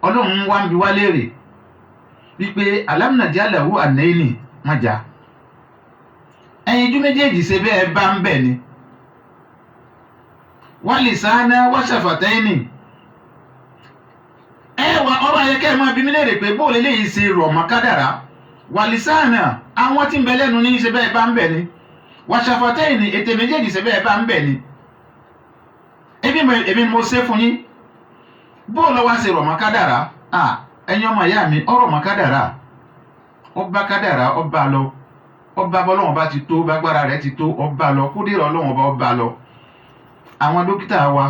ọlọ́run wá ń bi wá léèrè wípé alámùnàjálẹ̀wò ànẹ́yìnì májà ẹ̀yin ojú méjèèjì ṣe bẹ́ẹ̀ bá ń bẹ̀ ni wọ́n lè sáánà wọ́n ṣàfàtẹ́yìnì ẹwà ọba yẹ kẹ́ ẹ máa bí mi léèrè pé bóòlù eléyìí ṣe rọ̀ mọ́ kádàrá wà lè sáánà àwọn tí ń bẹ lẹ́nu ní ṣe bẹ́ẹ̀ bá ń bẹ̀ ni wọ́n ṣàfàtẹ́yìnì ètè méjèèjì ṣe bẹ́ẹ̀ bá ń bẹ̀ ni èmi mo ṣe fún yín bóòlù wá ṣe rọ̀ mọ́ kádàrá ẹ̀yin ọmọ ìyá mi ọ̀rọ̀ mọ́ kádàrá ọba kádàrá ọba lọ ọba bọ́lọ́wọ́n bá ti tó bágbára rẹ̀ ti tó ọba lọ kúdìrọ̀ ọlọ́wọ́n bá ọba lọ àwọn dókítà wa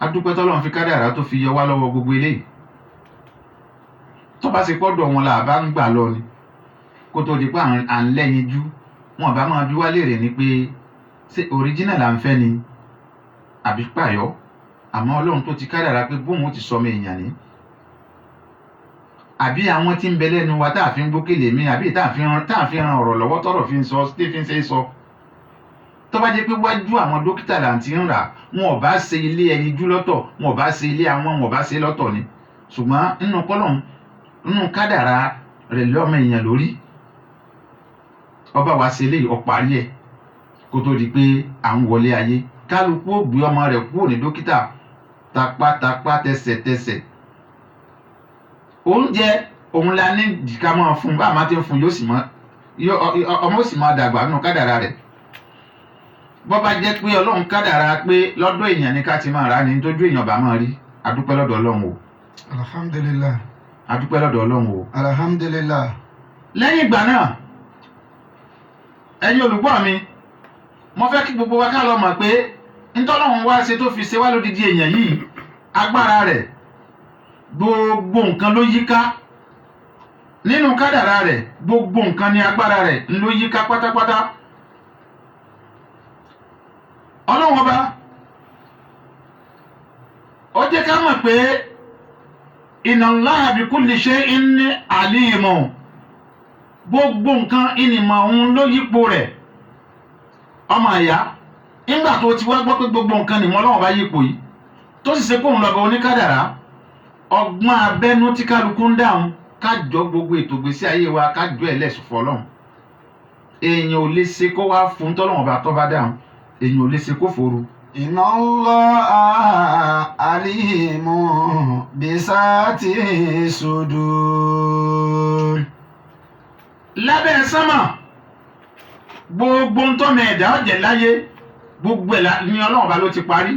adúpẹ́ tọ́lọ́run fi kádàrá tó fi yọ wá lọ́wọ́ gbogbo eléyìí tó bá ṣe pọ́dọ̀ wọn là bá ń gbà lọ ni kó tó di pé à ń lẹ́yin jú wọn bá máa bí wá léèrè ni pé ṣé original là ń fẹ́ ni àbí pààyọ́ àmọ́ ọlọ́run tó ti kádàrá pé bóun ó ti sọmọ èèyàn ní àbí àwọn tí ń bẹ lẹ́nu wa tá a fi ń gbókèlè mi àbí tá a fi ran ọ̀rọ̀ lọ́wọ́ tọ́rọ̀ fi ń sọ stephen ṣe é sọ tó bá jẹ́ pé wájú àwọn dókítà là ń ti ń rà wọn ò bá ṣe ilé ẹni jú lọ́tọ̀ wọn ò bá ṣe ilé àwọn wọn ò bá ṣe lọ́tọ̀ ni ṣùgbọ́n nínú kọ́lọ́hún nínú kádàrá rẹ̀ lọ́mọ èèyàn lórí ọba wa ṣe léyìí ọ̀parí ẹ̀ kó tó di pé à ń wọlé ayé kálukú ó gbé ọmọ rẹ̀ kúrò ní dókítà tapátapá tẹsẹ̀tẹsẹ̀ oúnjẹ òun la ní ìdíkà máa fún bá a máa ti ń fún ọmọ ó sì máa dàgbà nínú kádàrá rẹ̀ bọ́ bá jẹ́ pé ọlọ́run kádàrá pé lọ́dọ̀ èèyàn ní ká ti máa rà ní tójú èèyàn bá máa rí adúpẹ́ lọ́dọ̀ ọlọ́run o. alhamdulillah. adúpẹ́ lọ́dọ̀ ọlọ́run o. alhamdulillah. lẹ́yìn ìgbà náà ẹ̀yin olùgbọ́ mi mo fẹ́ kí gbogbo wa ká lọ mọ̀ pé ntọ́lọ́run wá ṣe tó fi ṣe wá lódìdí èèyàn yìí agbára rẹ̀ gbogbo nǹkan ló yíká nínú kádàrá rẹ̀ gbogbo nǹkan ní agbára rẹ̀ ló yíká pátápátá. ọlọ́run ọba ó jẹ́ ká mọ̀ pé inna Allaha bi kulli shay'in alim gbogbo nǹkan ìnìmọ̀ òun ló yípo rẹ̀ ọmọ àyà nígbà tó ti wá gbọ́ pé gbogbo nǹkan nìmọ̀ ọlọ́run ọba yípo yìí tó sì ṣe pé òun lọ́gọ́ oníkádàrá ọgbọ́n abẹ́nú tí kálukú ń dáhùn kájọ gbogbo ètò ìgbésí ayé wa kájọ ẹlẹ́sùn fọlọ́run èèyàn ò lè ṣe kó wá fún tọ́lọ́run ọba tó bá dáhùn èyàn ò lè ṣe kó fòrò. Inna Allaha alimun bisati sudur. lábẹ́ sánmà gbogbo ń tọ́mọ ẹ̀dá ọ̀jẹ̀ láyé gbogbo ẹ̀ ní ọlọ́run ọba ló ti parí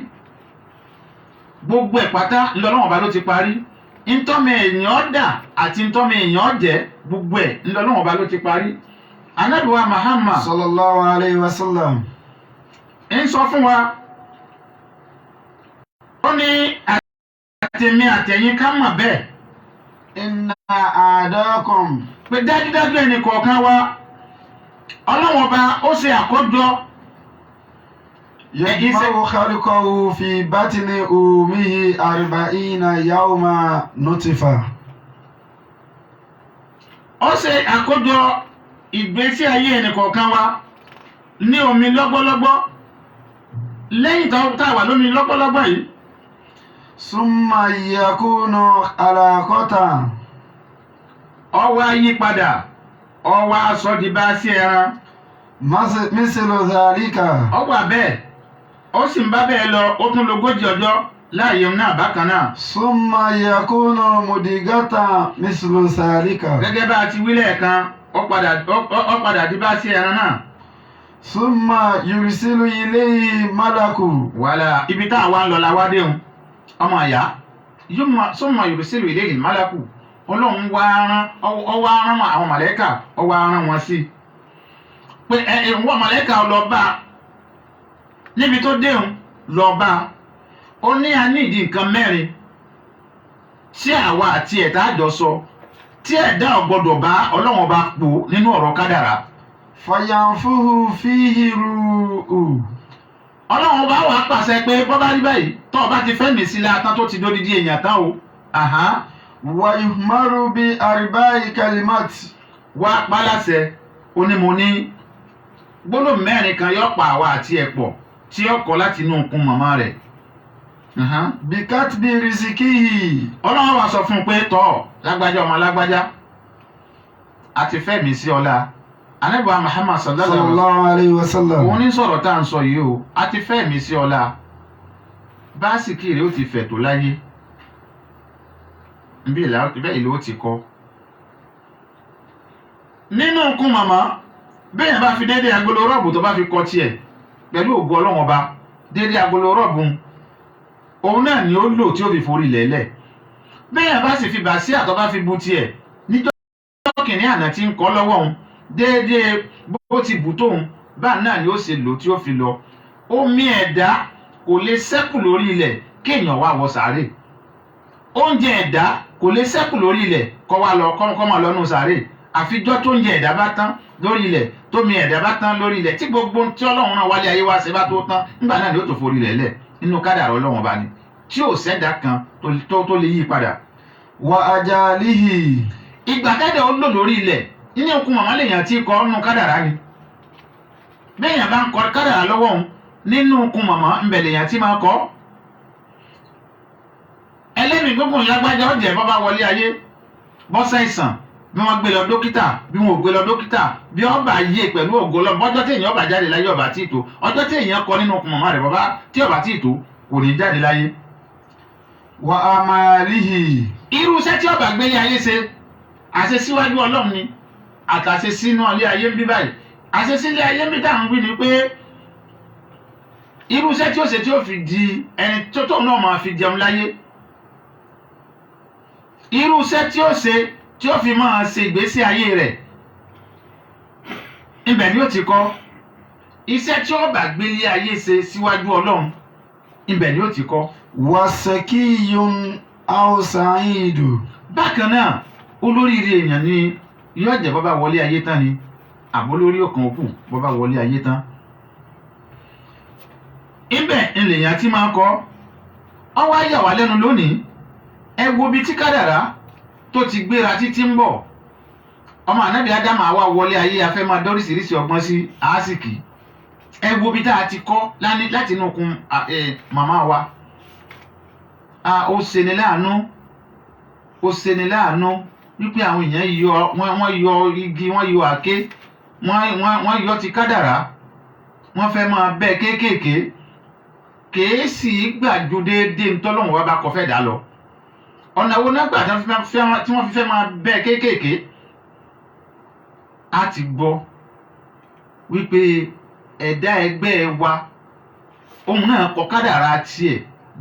gbogbo ẹ̀ pátá ní ọlọ́run ọba ló ti parí ntọ́mọ èèyàn dà àti ntọ́mọ èèyàn jẹ́ gbogbo ẹ̀ ní ọlọ́run ọba ló ti parí. Ànábì wa Muhammad Sallallahu alayhi wa sallam ń sọ fún wa ó ní àtẹ̀mí àtẹ̀yìn ká mọ̀ bẹ́ẹ̀ inna a'dakum pé dájúdájú ẹnì kọ̀ọ̀kan wa ọlọ́run ọba ó ṣe àkójọ yajma'u khalqahu fi batni ummihi 40 yawma nutfa. ó ṣe àkójọ ìgbésí ayé ẹnì kọ̀ọ̀kan wa ní omi lọ́gbọ́lọ́gbọ́ lẹ́yìn tá a wà lómi lọ́gbọ́lọ́gbọ́ yìí summa yakunu alaqatan ó wá yí padà ó wá sọ di bá sí ẹran mislu dhalika ó wà bẹ́ẹ̀ ó sì ń bá bẹ́ẹ̀ lọ ó tún lógójì ọjọ́ láàyè náà bákan náà summa yakunu mudigatan mislu dhalika gẹ́gẹ́ bá a ti wí lẹ́ẹ̀kan ó padà di bá sí ẹran náà. Summa yursilu ilayhi malaku. Wàlá ibi tá a wá ń lọ la wá déhùn ọmọ àyà summa yursilu ilayhi malaku ọlọ́run wá rán àwọn màlẹ́kà ó wá rán wọn sí pé wọ́n màlẹ́kà lọ bá níbi tó déhùn lọ bá ó ó ní a nídìí nǹkan mẹ́rin tí àwa àti ẹ̀dá àjọ sọ tí ẹ̀dá ò gbọdọ̀ bá Ọlọ́run Ọba pò nínú ọ̀rọ̀ kádàrá. fayanfuhu fihi ru'u. Ọlọ́run Ọba wà pàṣẹ pé bọ́ bá rí báyìí tó o bá ti fẹ́ mi sí látán tó ti dódìdí èèyàn tán o. wa yuhmaru bi arba'i kalimat. wá pálásẹ onímọ̀ gbólóhùn mẹ́rin kan yóò pa àwa àti ẹ̀ pọ̀ tí ó kọ́ láti inú okun màmá rẹ̀. bi katbi rizikihi. Ọlọ́run wá sọ fún un pé tọ́ lágbájá ọmọ lágbájá àti fẹ́ mi sí ọlá. Ànábì wa Muhammad sallallahu alayhi wa sallam. òun ní sọ̀rọ̀ tá à ń sọ yìí o àti fẹ́ mi sí ọlá. báàsìkì rẹ̀ ó ti fẹ̀ tó láyé bẹ́ẹ̀ ló ti kọ́. nínú okun màmá bẹ́ẹ̀ bá fi dédé agolo rọ́ọ̀bù tó bá fi kọ́ tiẹ̀ pẹ̀lú ògo Ọlọ́run Ọba dédé agolo rọ́ọ̀bù òun náà ni ó lò tí ó fi forí lẹ́lẹ̀. bẹ́ẹ̀ bá sì fi bàsíà tó bá fi bu tiẹ̀ níjọ́ kìnínní àná tí ń kọ́ lọ́wọ́ òun dédé bó ti bù tóun báà náà ni ó ṣe lò tí ó fi lọ. omi ẹ̀dá kò lè ṣẹ́kù lórí ilẹ̀ kéèyàn wá wọ sàárè. oúnjẹ ẹ̀dá kò lè ṣẹ́kù lórí ilẹ̀ kọ́ wá lọ kọ́ máa lọ́nu sàárè àfijọ́ tó ń jẹ ẹ̀dá bá tán lórí ilẹ̀ tómi ẹ̀dá bá tán lórí ilẹ̀ tí gbogbo tí Ọlọ́run náà wálé ayé wá ṣe bá tó tán nígbà náà ni ó tó forí ilẹ̀ lẹ̀ nínú kádàrá Ọlọ́run Ọba ni tí ò sẹ́dá kan tó lè yí padà. wa ajalihi. ìgbà kẹ́dẹ̀ ó lò lórí ilẹ̀ nínú okun màmá lèèyàn tí kọ́ nínú kádàrá ni. béèyàn bá ń kọ kádàrá lọ́wọ́ òun nínú okun màmá ń bẹ̀ lèèyàn tí máa kọ́. ẹlẹ́mìí gbogbo lágbájá ọ̀jẹ̀ bọ́ bá wọlé ayé bọ́sẹ̀ ìsàn bí wọ́n gbé lọ dókítà bí wọ́n ò gbé lọ dókítà bí ọba yé pẹ̀lú ògo lọ bọ́jọ́ tí èèyàn ọba jáde láyé ọba tí ì tó ọjọ́ tí èèyàn kọ nínú okun màmá rẹ̀ bọ́bá tí ọba tí ì tó kò ní jáde láyé. wa amalihi. irú iṣẹ́ tí ọba gbélé ayé ṣe àṣẹ síwájú Ọlọ́run ni àtàṣe sínú ilé ayé ń bí báyìí àṣẹ sílé ayé ń bí dáhùn wí ni pé irú iṣẹ́ tí ó ṣe tí ó fi di ẹni tó tóun náà máa fi jẹun láyé irú iṣẹ́ tí ó ṣe tí ó fi máa ṣe ìgbésí ayé rẹ̀ ibẹ̀ ni ó ti kọ́ iṣẹ́ tí ó bá gbélé ayé ṣe síwájú Ọlọ́run ibẹ̀ ni ó ti kọ́. wasakiyun aw sa'idu. bákan náà olóríire èèyàn ni yóò jẹ́ bọ́bá wọlé ayé tán ni àbó lórí ọkàn òkú bọ́bá wọlé ayé tán. ibẹ̀ ńlẹ̀yàn tí máa kọ́ ọ wá yà wá lẹ́nu lónìí ẹ wo bí tí kádàrá tó ti gbéra títí ń bọ̀ ọmọ ànábì Ádámù àwa wọlé ayé afẹ́ máa dóríṣiríṣi ọgbọ́n sí àásìkì ẹ wo bí tá a ti kọ́ láti inú okun màmá wa ó ṣeni láàánú wípé àwọn èèyàn wọ́n yọ igi wọ́n yọ àké wọ́n yọ ti kádàrá wọ́n fẹ́ máa bẹ́ kéékèèké kèésì gbàjú déédéé ntọ́lọ́hún wa bá kọ́ fẹ́ dà lọ ọ̀nà wo náà gbà tí wọ́n fi fẹ́ máa bẹ́ kéékèèké a ti gbọ́ wípé ẹ̀dá ẹgbẹ́ wa òun náà kọ kádàrá tiẹ̀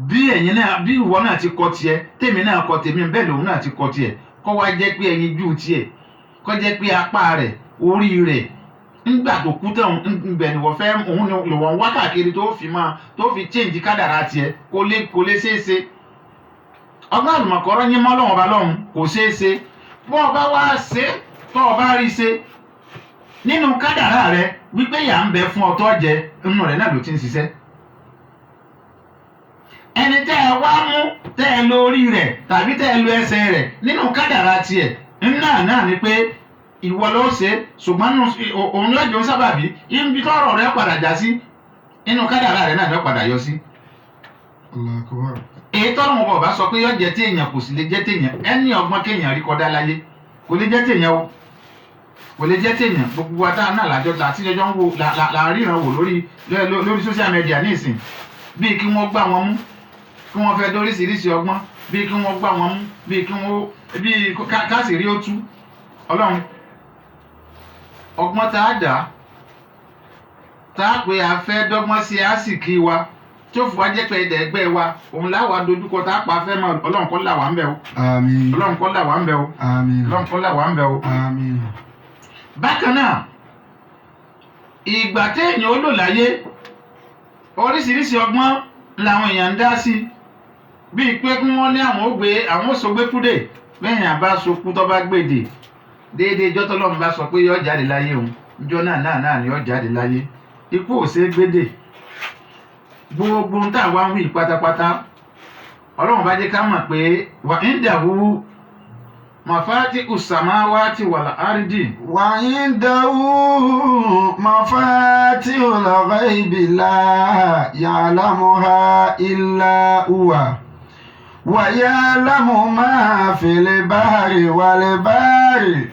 bí ẹ̀yin náà bí ìwọ náà ti kọ tiẹ̀ tèmi náà kọ tèmi bẹ́ẹ̀ lòun náà ti kọ tiẹ̀ kọ́ wá jẹ́ pé ẹyin jù tiẹ̀ kọ́ jẹ́ pé apá rẹ̀ orí rẹ̀ ńgbà tó kú tán ńbẹ̀ ni wọ́n fẹ́ òun ni wọ́n wá káàkiri tó fi change kádàrá tiẹ̀ kò lè ṣeé ṣe ọgbọ́n àlùmọ̀kọ́rọ́ yín mọ́ lọ́wọ́ ọba lọ́hùn kò ṣeé ṣe bọ́ ọba wá ṣe tọ́ ọba rí ṣe nínú kádàrá rẹ wípé yà ń bẹ fún ọtọ́ jẹ inú rẹ̀ náà ló ti ń ṣiṣẹ́ ẹni tẹ́ ẹ wá mú tẹ́ ẹ lo orí rẹ̀ tàbí tẹ́ ẹ lo ẹsẹ̀ rẹ̀ nínú kádàrá tiẹ̀ náà ni pé ìwọ ló ṣe ṣùgbọ́n òun lọ́jọ́ sábàbí ibi tọ́rọ̀ rẹ̀ padà já sí inú kádàrá rẹ̀ náà ló padà yọ sí. èyí tọ́rọ̀ wọn bá sọ pé yọ jẹ́ téèyàn kò sì lè jẹ́ téèyàn ẹni ọgbọ́n kéèyàn rí kọ́dá láyé kò lè jẹ́ téèyàn o kò lè jẹ́ téèyàn gbogbo wa táwọn náà lájọ láti ẹjọ́ ń wo láàríran wò lórí social media ní ìsìn bíi kí wọ́n gbá wọn mú kí wọ́n fẹ́ dóríṣiríṣi ọgbọ́n bíi kí wọ́n gbá wọn mú bíi káàsì rí ó tú Ọlọ́run ọgbọ́n tá a dá tá a pé a fẹ́ dọ́gbọ́n sí àsìkí wa tí ó fi wá jẹ́ pé ẹ̀dẹ̀ ẹgbẹ́ wa òun láwa dojúkọ tá a pa fẹ́ mọ́ Ọlọ́run kọ́ là wá ń bẹ̀ o àmín Ọlọ́run kọ́ là wá ń bẹ̀ o àmín Ọlọ́run kọ́ là wá ń bẹ̀ o àmín. bákan náà ìgbà téèyàn ó lò láyé oríṣiríṣi ọgbọ́n làwọn èèyàn ń dá sí bíi pé kí wọ́n ní àwọn òṣògbé fúdè bẹ́ẹ̀ àbá sokú tó bá gbèdè déédéé ijọ́ tọ́lọ́run bá sọ pé yọ́ jáde láyé òun ijọ́ náà ni yọ́ jáde láyé ikú ò ṣeé gbédè gbogbo ń tà wá ń wí pátápátá ọlọ́run bá jẹ́ ká mọ̀ pé wà ń dàwú mafatihu samawati wal ardi وعنده مفاتيح الغيب لا يعلمها إلا هو ويعلم ما في البحر والبحر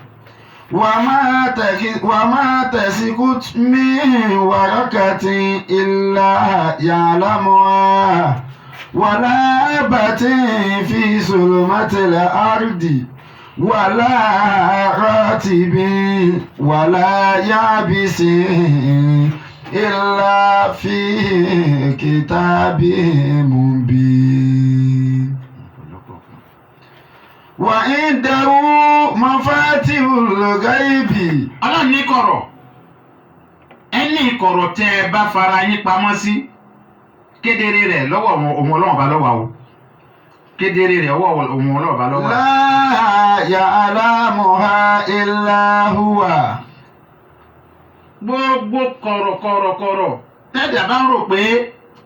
وما تسقط من ورقة إلا يعلمها ولا حبة في ظلمات الأرض ولا راتب ولا يابس إلا في كتاب مبين وعنده مفاتيح الغيب. ọlọ́run ní kọ̀rọ̀ ẹni kọ̀rọ̀ tẹ́ ẹ bá fara yín pamọ́ sí kedere rẹ̀ lọ́wọ́ òun ọlọ́run bá lọ́wọ́ o kedere rẹ̀ ọwọ́ òun ọlọ́run bá lọ́wọ́. لا يعلمها إلا هو. gbogbo kọ̀rọ̀ tẹ́jà bá ń rò pé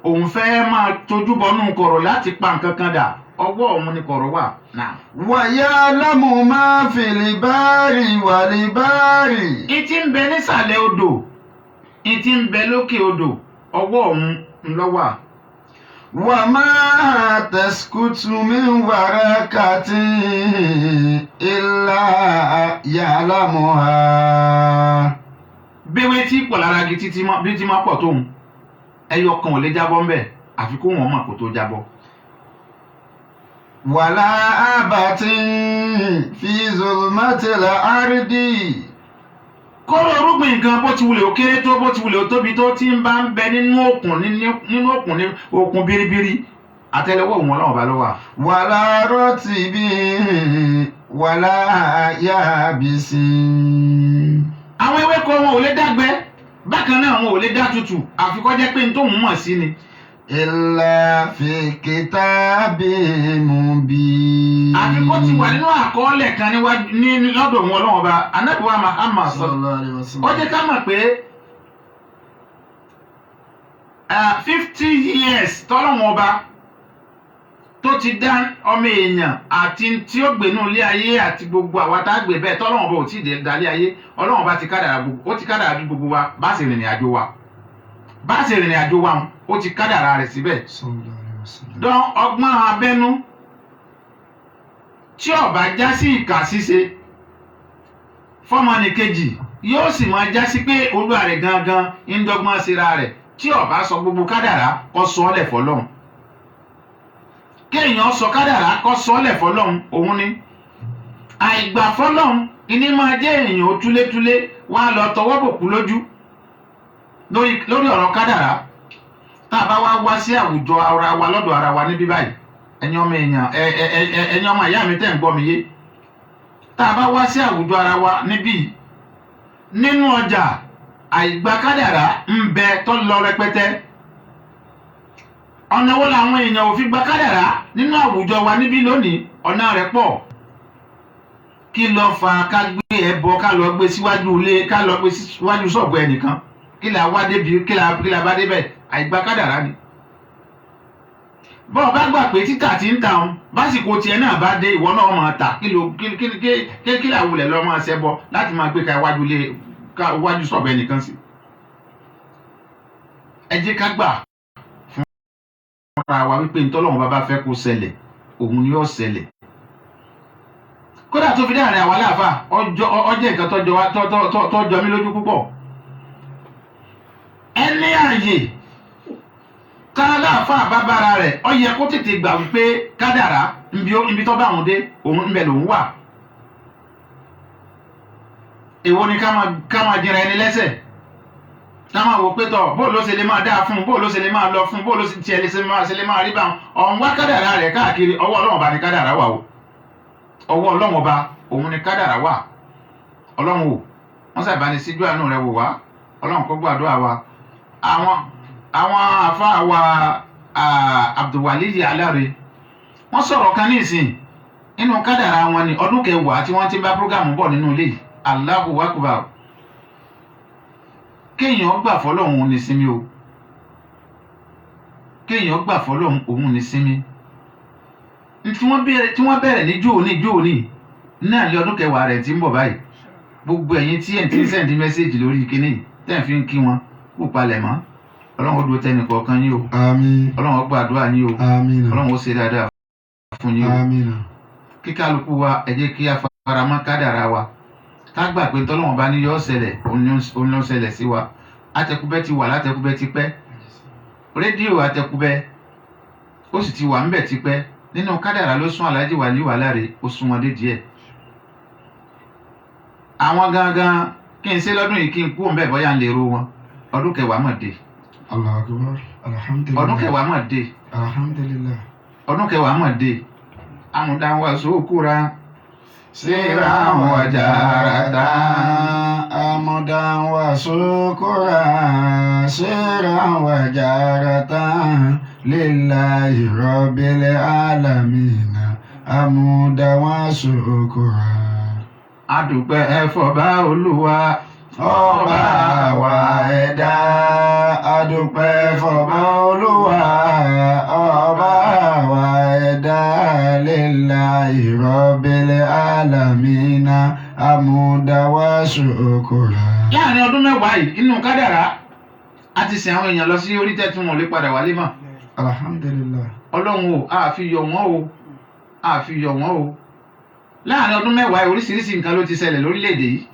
òun fẹ́ máa tójú bọ́nú kọ̀rọ̀ láti pa nǹkan kan dà ọwọ́ òun ni kọ̀rọ̀ wà náà. ويعلم ما في البحر والبحر. ìtì ń bẹ nísàlẹ̀ odò ìtì ń bẹ lókè odò ọwọ́ òun ló wà. وما تسقط من ورقة إلا يعلمها. béwé tí pọ̀ lára igi bí ti máa pọ̀ tóun ẹyọ kan ò lè jábọ́ ńbẹ̀ àfi kó wọ́n mọ̀ kó tó jábọ́. ولا حبة في ظلمات الأرض. kóró irúgbìn nǹkan bó ti wulẹ̀ ó kéré tó bó ti wulẹ̀ ó tóbi tó ti ń bá ń bẹ nínú òkun biribiri àtẹ́lẹwọ́ òun ọlọ́run bá ló wà. ولا رطب ولا يابس. àwọn ewéko wọn ò lè dágbẹ́ bákan náà wọn ò lè dá tutù àfi kó jẹ́ pé n tó mú mọ̀ sí ni. إلا في كتاب مبين. àfi kó ti wà nínú àkọọ́lẹ̀ kan ní lọ́dọ̀ wọn ọlọ́run ọba Ànábì wa Muhammad sallallahu alaihi wasallam. ó jẹ́ ká mọ̀ pé 50 years tọ́lọ́run ọba tó ti dá ọmọ èèyàn àti tí ó gbénú ilé ayé àti gbogbo àwa tá a gbé bẹ́ẹ̀ tọ́lọ́run ọba ò tí ì dálé ayé ọlọ́run ọba ti kádàrá bí gbogbo wa bá ṣe rìnrìn àjò wa ó ti kádàrá rẹ̀ síbẹ̀. dán ọgbọ́n abẹ́nú tí ó bá já sí ìkà ṣíṣe fọ́mọnìkejì yóò sì máa já sí pé olúwa rẹ̀ gangan ń dọ́gbọ́n síra rẹ̀ tí ó bá sọ gbogbo kádàrá kó sọ ọ́ lẹ̀ fọlọ́run kéèyàn sọ kádàrá kó sọ ọ́ lẹ̀ fọlọ́run òun ni àìgbà fọlọ́run ìní máa jẹ́ èèyàn ó túlétúlé wá lọ tọwọ́ bòkú lójú lórí ọ̀rọ̀ kádàrá tá a bá wá sí àwùjọ ara wa lọ́dọ̀ ara wa níbí báyìí ẹ̀yin ọmọ èèyàn ẹ̀yin ọmọ ìyá mi tẹ̀ ń gbọ́ mi yé tá a bá wá sí àwùjọ ara wa níbí nínú ọjà àìgbà kádàrá ń bẹ tó lọ rẹpẹtẹ ọ̀nà wo làwọn èèyàn ò fi gba kádàrá nínú àwùjọ wa níbí lónìí ọ̀nà rẹ̀ pọ̀ kí ló fà ká gbé ẹbọ ká lọ gbé síwájú ilé ká lọ gbé síwájú ṣọ́ọ̀bù ẹnìkan kí la wá débi kí la bá débẹ̀ àìgbà kádàrá ni. bọ́ọ̀ bá gbà pé títà ti ń ta òun básìkò tiẹ̀ náà bá dé ìwọ náà máa tà kí la wulẹ̀ lọ́ máa ṣẹbọ láti máa gbé ka iwájú ṣọ́ọ̀bù ẹnìkan sí. ẹ jẹ́ ká gbà fún ara wa wípé ntọ́lọ́run bá fẹ́ kó ṣẹlẹ̀ òun ni yóò ṣẹlẹ̀. kódà tó fi dáhàrin àwa láàfà ọjọ́ nǹkan tọ́jọ́ mi lójú púpọ̀. ẹni ààyè káláàfà bábára rẹ̀ ó yẹ kó tètè gbà wípé kádàrá ibi tó bá òun dé òun ń bẹ lòun wà. èwo ni ká máa jẹrẹ ẹni lẹ́sẹ̀ ká máa wò pé tọ̀ bóò ló ṣe lè máa dáa fún bóò ló ṣe lè máa lọ fún bóò ló ṣe lè máa rí báwọn ọ̀hún wá kádàrá rẹ̀ káàkiri ọwọ́ Ọlọ́run ọba ni kádàrá wà o ọwọ́ Ọlọ́run ọba òun ni kádàrá wà Ọlọ́run o wọ́n ṣàbáni síjú àánú rẹ̀ wò wá Ọlọ́run kó gbàdúrà wa àwọn àfa wa Abdulwali Aláre wọ́n sọ̀rọ̀ kan ní ìsìn nínú kádàrá wọn ni ọdún kẹwàá tí wọ́n ti bá prógámù bọ̀ nínú ilé yìí. Allahu Akbar. Kéèyàn gbà fọ́lọ́hun òun ní sinmi o. Kéèyàn gbà fọ́lọ́hun òun ní sinmi. Tí wọ́n bẹ̀rẹ̀ ní jóòní náà ní ọdún kẹwàá rẹ̀ tí ń bọ̀ báyìí. Gbogbo ẹ̀yin tí ẹ̀ ti ń sẹ́ndí mẹ́sẹ́jì lórí kíní tẹ́ ẹ̀ fi ń kí wọn kú palẹ̀ mọ́. Ọlọ́run ó dúró tẹ́nì kọ̀ọ̀kan yín o. Àmín. Ọlọ́run ó gbàdúrà yín o. Àmín. Ọlọ́run ó ṣe dáadáa fún yín o. Àmín. Kíkálukú wa ẹ jẹ́ kí a faramọ́ kádàrá wa. Ká gbà pé tọ́lọ́wọ́n bá ní yọ́ ṣẹlẹ̀ òun ló ṣẹlẹ̀ sí wa. Atẹkubẹ́ ti wà látẹkubẹ́ ti pẹ́. Rédíò Atẹkubẹ́ ó sì ti wà ńbẹ̀ ti pẹ́. Nínú kádàrá ló sún Alhaji Waliu Alárè ó sún wọn dé díẹ̀. Àwọn gangan kí n ṣe lọ́dún yìí kí n kú òun bẹ́ẹ̀ bọ́yá ń lè ro wọn. Ọdún kẹwàá mọ̀ dé. Allahu Akbar. Alhamdulillah. Ọdún kẹwàá mọ̀ dé. Alhamdulillah. Ọdún kẹwàá mọ̀ dé. Amúdáwọ̀ sókúra. Síra wọn jàràtà. Amudan wa shukura. Síra wa jàràtà. Lillahi rabbil alamin. Amudan wa shukura. Adúpẹ́ fọ́ba Olúwa. Ọba wa ẹ̀dá, adúpẹ́ fọ́ba Olúwa. Ọba wa ẹ̀dá, lillahi rabbil alamin. Amuda wa shukura. Láàrin ọdún mẹ́wàá yìí inú kádàrá a ti sin àwọn èèyàn lọ sí orí tẹ́ tí wọn ò lè padà wálé mọ́. Alhamdulillah. Ọlọ́run o a fi yọ̀ wọ́n o a fi yọ̀ wọ́n o. Láàrin ọdún mẹ́wàá yìí oríṣiríṣi nǹkan ló ti ṣẹlẹ̀ lórílẹ̀‐èdè yìí.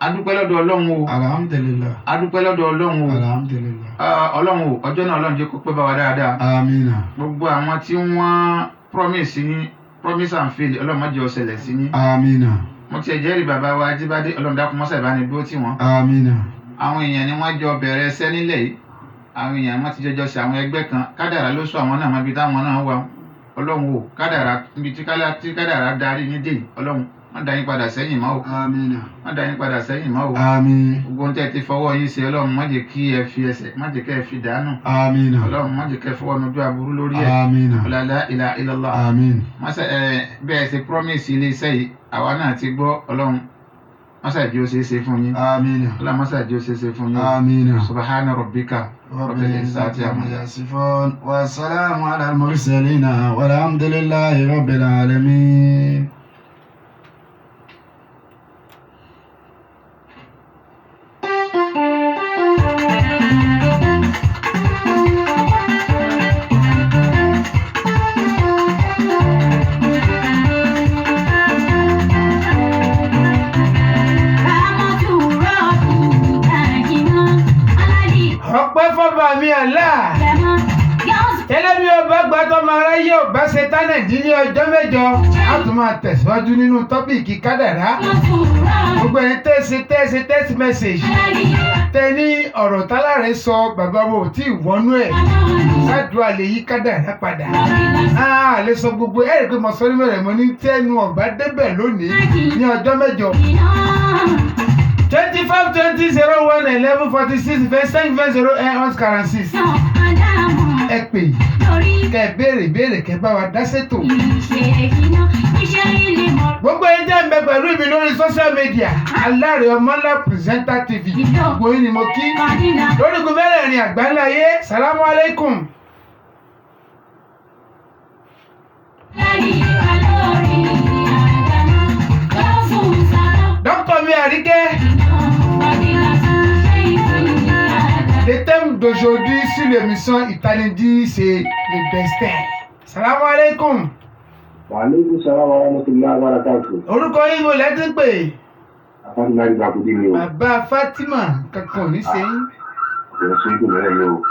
Adúpẹ́ lọ́dọ̀ Ọlọ́run o. Alhamdulillah. Adúpẹ́ lọ́dọ̀ Ọlọ́run o. Alhamdulillah. Ọlọ́run o ọjọ́ náà Ọlọ́run jẹ́ kó pẹ́ bá wa dáadáa. Amina. Gbogbo àwọn tí wọ́n promise and fail Ọlọ́run má jẹ́ ó ṣẹlẹ̀ sí yín. Amina. Mo ti ẹ̀jẹ̀rìí bàbá wa Ajíbádé Ọlọ́run dákun mọ́sà ìbáni dúró tì wọ́n. Amina. Àwọn èèyàn ni wọ́n jọ bẹ̀rẹ̀ ẹsẹ́ nílẹ̀ yìí. Àwọn èèyàn wọ́n ti jọjọ sí àwọn ẹgbẹ́ kan kádàrá ló sọ àwọn náà mọ́bi táwọn náà wà. Ọlọ́run o kádàrá níbi tí kádàrá darí yín dé Ọlọ́run má dá yín padà sẹ́yìn mọ́ o. Amina. Má dá yín padà sẹ́yìn mọ́ o. Àmín. Gbogbo ohun tẹ́ ti fọwọ́ yín ṣe Ọlọ́run má jẹ́ kí ẹ fi ẹsẹ̀ má jẹ́ kí ẹ fi dànù. Amina. Ọlọ́run má jẹ́ kí ẹ fọwọ́ nojú aburú lórí ẹ̀. Amina. La ilaha illallah. Àmín. Bẹ́ẹ̀ ṣe promise ilé iṣẹ́ yìí àwa náà ti gbọ́ Ọlọ́run mọ́sàájì ó ṣeé ṣe fún yín. Amina. Ọlọ́run mọ́sàájì ó ṣeé ṣe fún yín. Amina. Subhana rabbika rabbil izzati amma يصفون والسلام على المرسلين والحمد لله رب العالمين. Ọpẹ́ fọ́ba mi Allah. Tẹ́lẹ̀ bí ọba gbàtọ́ máa ráyè ọba ṣe tánẹ̀dí ní ọjọ́ mẹ́jọ. A tún máa tẹ̀síwájú nínú tọ́pìkì kádàrá. Gbogbo ẹni tẹ́sí mẹ́sẹ̀jì. Tẹ ní ọ̀rọ̀ tálárẹ̀ sọ bàbá wo tí ìwọ́nú ẹ̀. Ṣáàdúrà lè yí kádàrá padà. A lè sọ gbogbo ẹ̀rí pé mo sọ ní mẹ́rẹ̀ mo ní tẹ́nu ọ̀bá débẹ̀ lónìí ní ọjọ́ mẹ́jọ. 25 20 01 11 46 25 0 11 46. Ẹ pè kẹ́ béèrè kẹ́ bá wa dá sétò. Gbogbo ẹni jẹ́ ń bẹ pẹ̀lú mi lórí social media Alárè Ọmọlá Presenter TV. Gbogbo yín ni mo kí. Lórí gun mẹ́rẹ̀ẹ̀rin àgbáńlá ayé. Salamu alaikum. Dr. Mi Àríkẹ́. Le thème d'aujourd'hui sur l'émission Itanidi c'est le destin. Salamu alaikum. Wa alaikum salam wa rahmatullahi wa barakatuh. Orúkọ yín mo lẹ́tí pé. Fatima Ìgbàkúdí ni o. Bàbá Fatima kankan ò ní ṣe yín. Ìyẹn sún ìdùnnú rẹ̀ ni o.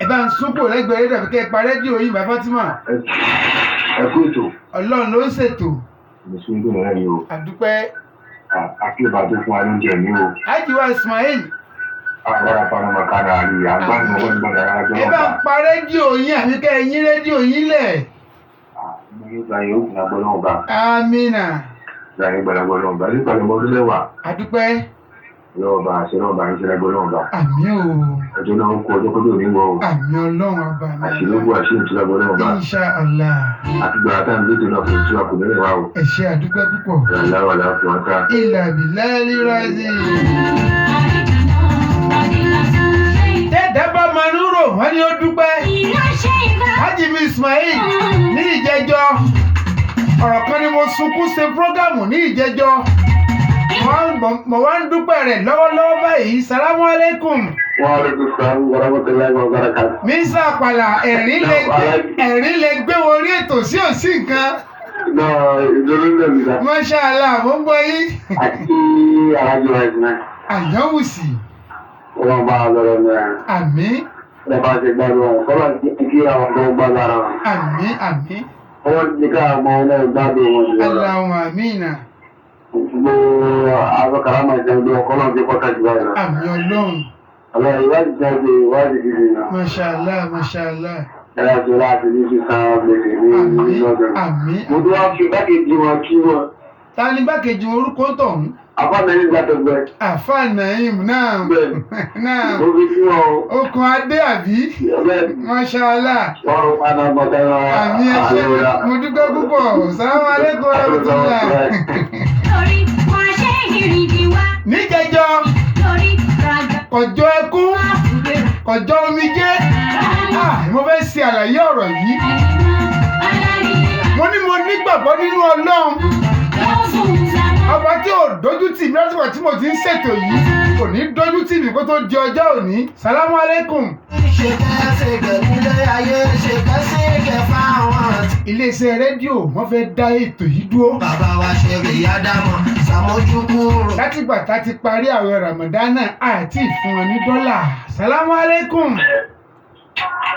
Ẹ bá ń súnkò lẹ́gbẹ̀ẹ́ rédíò àbíkẹ́ ẹ pa rédíò yín bàbá Fatima. Ẹ kú ètò. Ọlọ́run ló ń ṣètò. Ìyẹn sún ìdùnnú rẹ̀ ni o. Àdúpẹ́. Akíyèbá tó fún wa lóúnjẹ ní o. Ájíwá Ismail. Agbára Panama Kana àrí àgbáyé ọwọ́ ìgbọ̀n dára lọ́jọ́ Ẹ bá ń pa rédíò yín àbíkẹ́ yín rédíò yín lẹ̀. Nígbà yóò fún agbọ́dọ̀ ọba. Amina. Nígbà yóò gbọ́dọ̀ ọgbọ́dọ̀ ọba. Nígbà yóò gbọ́dọ̀ lẹ́wà. Àdúpẹ́. Lọ́wọ́ ọba àṣẹ náà bá ń ṣe lágbọ́dọ̀ ọba. Àmín o. Ẹjọ́ náà ń kó ọjọ́ kọjọ́ ní wọ́n o. àmì ọlọ́run ọba mi Àṣìlógún àṣírí ìtura gbọ́dọ̀ ọba. insha Allah Àti gbàrà tá à ń gbé tó náà fún ìtura kò nílẹ̀ wá o. ẹ ṣé àdúpẹ́ púpọ̀ Ìrànláwà láti wọn ká. ilà bìláàlì razi. tẹ́tẹ́ bá manúrò wọ́n ní ó dúpẹ́ Hájìmí Ismail ní ìjẹjọ́ ọ̀rọ̀ kan ni mo sunkún ṣe prógámù ní ìjẹjọ́ mo wá ń dúpẹ́ rẹ̀ lọ́wọ́lọ́wọ́ báyìí salamu alaikum. Wa alaikum salam wa rahmatullahi wa barakatuh. mísà àpàlà ẹ̀rín lè gbé orí ètò sí òsì nǹkan. Náà ìjọba ń bẹ̀rù dá. Masha Allah mo ń gbọ́ yín. Àti alájọ ẹ̀sìn náà. àyànwùsì Wọ́n bá a lọ́rọ̀ náà. àmín Ẹ bá ṣe gbádùn wọn. Kọ́lá ti kí àwọn tó gbádùn ara wọn. àmín àmín Wọ́n ti ká àwọn ọmọ náà gbádùn wọn jù lọ. Allahumma amina Gbogbo àbọ̀kàrà máa jẹun bí ọkọ̀ náà ti kọ́ta jù báyìí lọ. àmín ọlọ́run Àwọn ìwádìí jáde ìwádìí gidi náà. Masha Allah Masha Allah Ẹ̀rọ àti láti ní sísan gbèsè ní àmín ìlọ́dọ̀. àmín. Mo tún wá fi bákejì wọn kí wọn. ta ni gbákejì orúkọ tọ̀hún. Àbámẹ́rin gbàtọ̀gbẹ́. àfà Naim náà Bẹ́ẹ̀ni. náà Mo fi kí wọn o. okùn adé àbí Bẹ́ẹ̀ni. Masha Allah Wọ́n rò padà gbọ́dọ̀ lọ. àmì ẹṣẹ mo dúpẹ́ púpọ̀ salamu alaikum warahmatullah. níjẹjọ kọjọ ẹkún kọjọ omijé mo fẹ́ ṣe àlàyé ọ̀rọ̀ yìí mo ní mo nígbàgbọ́ nínú Ọlọ́run ọba tí ò dójú tì mí lásìkò tí mo ti ń ṣètò yìí kò ní dójú tì mí kó tó di ọjọ́ òní salamu alaikum. iléeṣẹ́ rédíò wọ́n fẹ́ dá ètò yìí dúró. Bàbá wa ṣe rí Ádámọ̀ ṣàmójúkúrò. látìgbà tá a ti parí àwẹ̀ Ramadana àti ìfún wọn ní dọ́là salamu alaikum.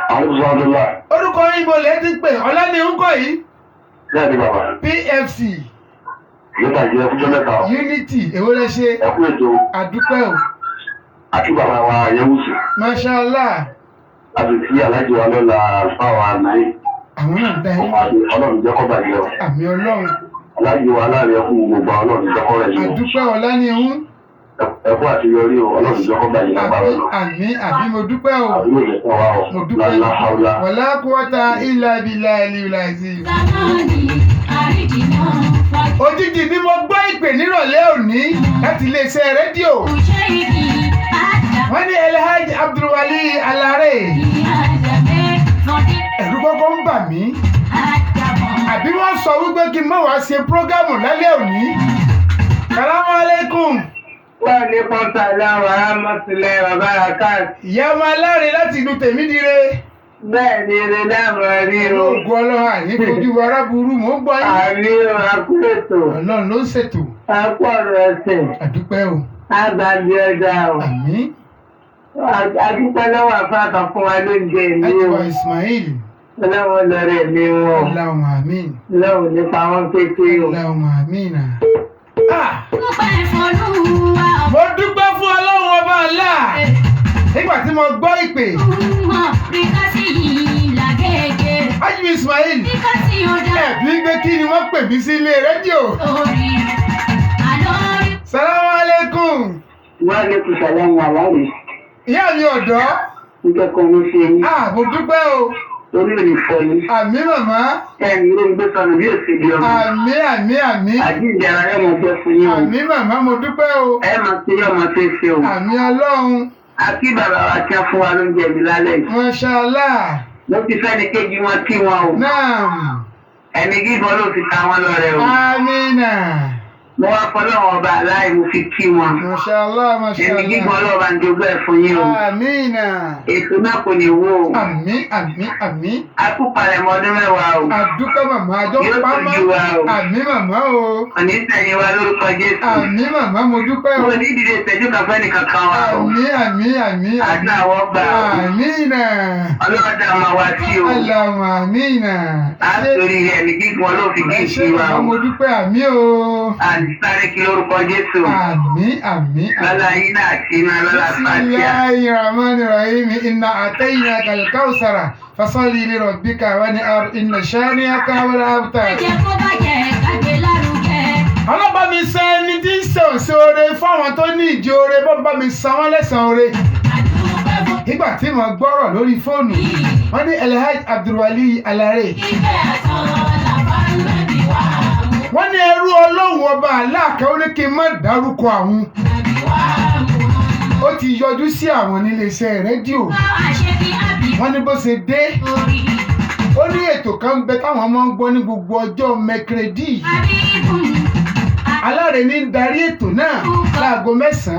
Àwọn ìṣòwò orúkọ ibo lè ti pè ọlánìhúnkọ yìí Bẹ́ẹ̀ni bàbá. PFC Nígbà jẹ́ fúnjọ́ mẹ́ta o. Unity èwo lẹ ṣe Ẹkú ètò àdúpẹ́ o àti bàbá wa Yẹ́wùsì. Masha Allah Láti tí alájọ wa lọ́la fáwọn ànáyé. àwọn náà dá yín Ọlọ́run jẹ́ kọ́ bàjẹ́ o. àmì Ọlọ́run Alájọ wa láàrin ẹkú gbogbo Ọlọ́run jẹ́ kọ́ rẹ̀ yìí o. àdúpẹ́ ọlánìhún Ẹkú àṣeyọrí o. Ọlọ́run jẹ́ kọ́ bàjẹ́ lágbára lọ. àmì mo dúpẹ́ o Àdúgbò jẹ́ kọ́ wa o. mo dúpẹ́ Lálá haúlá. wala quwwata illa billahil azim. òjijì ni mo gbọ́ ìpè nírọ̀lẹ́ òní láti iléeṣẹ́ rédíò wọ́n ní Alhaji Abdulwali Alare ẹ̀rù kọ́kọ́ ń bà mí àbí wọ́n sọ wípé kí n má wá ṣe prógámù lálẹ́ òní. salamu alaikum. Wa alaikum salam wa rahmatullahi wa barakatuh. ìyá ọmọ Aláre láti ìlú Tèmídire. Bẹ́ẹ̀ ni eré dáàmú rí o. ògùn Ọlọ́run àní kojú aráburú mò ń gbọ́ yín. Àrí o, àkúrètò. Ọlọ́run ló ń ṣètò. Àpọ̀rọ̀ ẹsẹ̀. àdúpẹ́ o. Àgbàgbé ọjà o. àmín. Adúpẹ́ lọ́wọ́ àfáàkàn fún wa lóúnjẹ ìlú o. Ajiwa Ismail. Ọlọ́run lọ́rẹ̀ mi wọn. Allahumma àmín. Ọlọ́run nípa wọn kékeré o. Allahumma àmín. mo dúpẹ́ fún Ọlọ́run ọba Allah nígbà tí mo gbọ́ ìpè. Haji Ismail ẹ̀bí gbé kí ni wọ́n pè mí sí ilé rédíò. salamu alaikum. Wa alaikum salam wa Aláre. ìyá mi ọ̀dọ́. Nígbàkan ló ṣe yín. mo dúpẹ́ o. Orí ò ní fọ yín. àmín màmá. Ẹni ló ń gbé sọnù bí òsì di ọmọ. àmín. Àjíǹde ara ẹ̀ mọ̀ jẹ́ fún yín o. àmín màmá mo dúpẹ́ o. Ẹ máa ṣe ọmọ tó ṣe o. àmín Ọlọ́run. Àti bàbá wa tí wọ́n fún wa lóúnjẹ mi lálẹ́ yìí. Masha Allah. Mo ti fẹ́ni kejì wọn kí wọn o. Naam. Ẹni gígbọ́n ló fi ta wọn lọ́rẹ o. Amina. Mo wá fọlọ́wọ́n ọba aláì mo fi kí wọn. Masha Allah, Masha Ẹni Allah. gígbọ́n lọ́ba ń jogún ẹ̀ fún yín o. Amina. Ètò náà kò ní wó o. Àmín. A kú palẹ̀mọ́ ọdún mẹ́wàá o. Àdúpẹ́ màmá àjọ Yóò pamọ́. tọ́jú wa o. Àmín màmá o. Òní sẹ́yìn wa lórúkọ Jésù. Àmín màmá mo dúpẹ́ o. Mo ní ìdílé ìtẹ́jú kan fẹ́ nìkan kan wa o. Àmín. Àdúrà wọ́n gbà o. Amina. Ọlọ́dà máa wá sí o. Allahumma amina. A torí ẹni gígbọ́n ló fi gí Ṣé ìṣí wa màmá o. mo dúpẹ́ àmín o. Àdìsáré kí lórúkọ Jésù. Àmín. Lọ́la yín náà àti iná lọ́la fàtíà. Bismillahirrahmanirrahim. Inna ataynaka al-kawsara fasalli li rabbika wanhar inna shani'aka huwal abtar. Ọlọ́ba mi san ẹni tí ń ṣe òṣè oore fáwọn tó ní ìdí oore bó bá mi san wọ́n lẹ́san oore. nígbà tí mo gbọ́rọ̀ lórí fóònù wọ́n ní Alhaji Abdulwali Alárè wọ́n ní ẹrú Ọlọ́run ọba aláàkẹ́ ó ní kí n má dárúkọ àwọn ó ti yọjú sí àwọn níléeṣẹ́ rédíò wọ́n ní bó ṣe dé ó ní ètò kan bẹ táwọn máa ń gbọ́ ní gbogbo ọjọ́ mẹ́kírẹ́dì Alárè ní darí ètò náà láago 9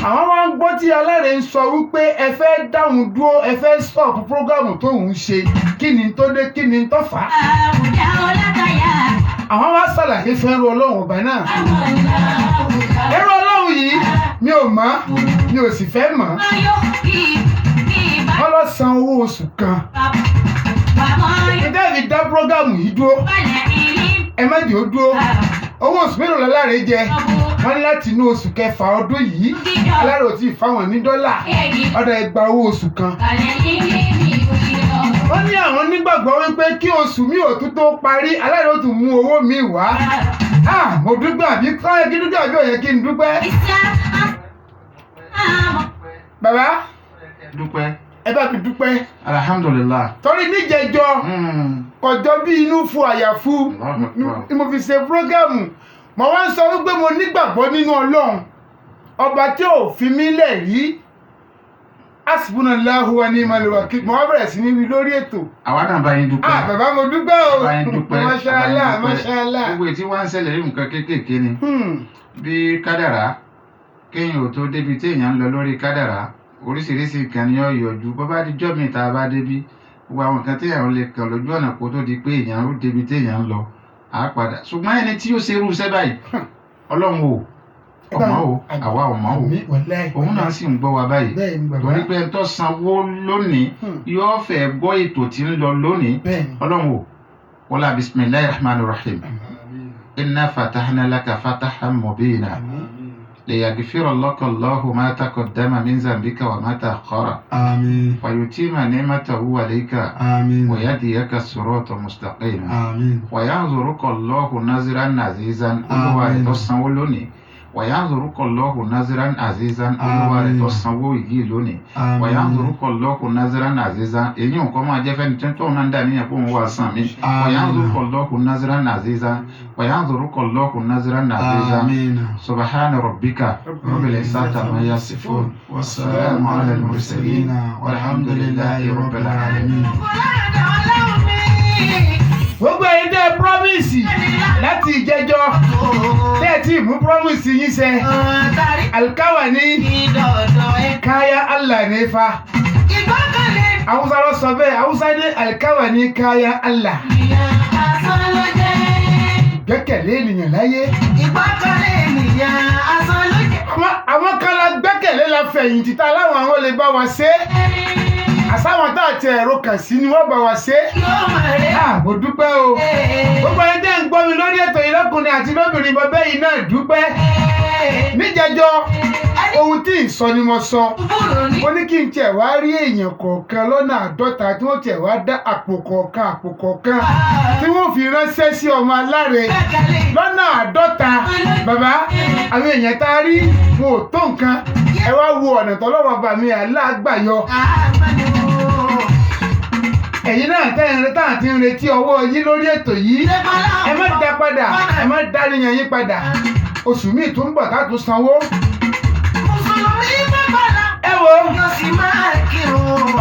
àwọn wá ń gbọ́ tí Alárè ń sọ wípé ẹ fẹ́ dáhùn dúró ẹ fẹ́ stop prógámù tóun ṣe kí ni tó dé kí ni tó fà á àwọn wá ṣàlàyé fún ẹrú Ọlọ́run ọba náà ẹrú Ọlọ́run yìí mi ò mọ̀ mi ò sì fẹ́ mọ̀ wọ́n lọ san owó oṣù kan ìdá ìdá prógámù yìí dúró ẹ má jẹ́ ó dúró owó oṣù mélòó l'Alárè jẹ wọ́n ní láti inú oṣù kẹfà ọdún yìí Alárè ò tí ì fáwọn ní dọ́là ọ̀dọ̀ ẹgbà owó oṣù kan wọ́n ní àwọn nígbàgbọ́ wípé kí oṣù mi ò tún tó parí Alárè ó tún mú owó mi wá mo dúpẹ́ àbí kọ́ kí dúpẹ́ àbí òye kí n dúpẹ́ bàbá dúpẹ́ ẹ bá mi dúpẹ́ alhamdulillah torí níjẹjọ kọjọ bí inú fu àyàfu ni mo fi ṣe prógámù mo wá ń sọ wípé mo nígbàgbọ́ nínú Ọlọ́run ọba tí ò fi mí lẹ̀ rí asbunallahu wa ni'mal wakil mo wá bẹ̀rẹ̀ sí ní wí lórí ètò àwa náà bá yín dúpẹ́ bàbá mo dúpẹ́ o bá yín dúpẹ́ mashallah mashallah gbogbo tí wọ́n ń ṣẹlẹ̀ rí nǹkan kéékèèké ni bí kádàrá kéèyàn ò tó débi tí èèyàn ń lọ lórí kádàrá oríṣiríṣi nǹkan ni ó yọjú bó bá di jọ́ mi tá a bá débi gbogbo àwọn nǹkan tí èèyàn lè kàn lójú ọ̀nà kó tó di pé èèyàn ó débi tí èèyàn ń lọ á padà ṣùgbọ́n ẹni tí ó ṣe irú iṣẹ́ báyìí Ọlọ́run o ọmọ o àwa ọmọ o òun náà sì ń gbọ́ wa báyìí torí pé ẹni tó sanwó lónìí yóò fẹ́ gbọ́ ètò tí ń lọ lónìí Ọlọ́run o wọlá bismillahir rahmanir rahim inna fatahna laka fatahan mubina ليغفر لك الله ما تقدم من ذنبك وما تأخر آمين ويتم نعمته عليك آمين ويهديك الصراط مستقيما آمين وينصرك الله نصرا عزيزا olúwa tó sanwó lónìí وينصرك الله نصرا عزيزا olúwa tó sanwó yìí lónìí وينصرك الله نصرا عزيزا èyí nǹkan máa jẹ́ fẹ́ni tó ń tọ́ náà dà níyàn kó ń wá sàn mí وينصرك الله نصرا عزيزا وينصرك الله نصرا عزيزا سبحان ربك رب العزة عما يصفون والسلام على المرسلين والحمد لله رب العالمين. gbogbo ẹ̀yin tẹ́ promise láti ìjẹjọ́ tẹ́ tí mú promise yín ṣẹ alkawa ní káyà Allah ní fa Hausa ló sọ bẹ́ẹ̀ Hausa ní alkawa ní káyà Allah gbẹ́kẹ̀lé ènìyàn láyé àwọn kan la gbẹ́kẹ̀lé la fẹ̀yìntì tá láwọn àwọn lè bá wa ṣe àsáwọn tá àti ẹ̀rọ kàn sí ni wọ́n bá wa ṣe mo dúpẹ́ o gbogbo ẹni tẹ́ ń gbọ́ mi lórí ètò ìlọ́kùnrin àti lóbìnrin bọ́bẹ́ yìí náà dúpẹ́ níjẹjọ́ ohun tí ń sọ ni mo sọ mo ní kí n tiẹ̀ wá rí èèyàn kọ̀ọ̀kan lọ́nà 50 tí wọ́n tiẹ̀ wá dá àpò kọ̀ọ̀kan tí wọ́n fi ránṣẹ́ sí ọmọ Alárè lọ́nà 50 bàbá àwọn èèyàn tá a rí wọn ò tó nǹkan ẹ wá wo ọ̀nà tọ́lọ́wọ́ bá mi aláàgbàyọ ẹ̀yin náà táà ti ń retí ọwọ́ yín lórí ètò yìí ẹ má dá padà ẹ má dá níyàn yín padà oṣù míì tó ń bọ̀ ká tún sanwó. ẹ wo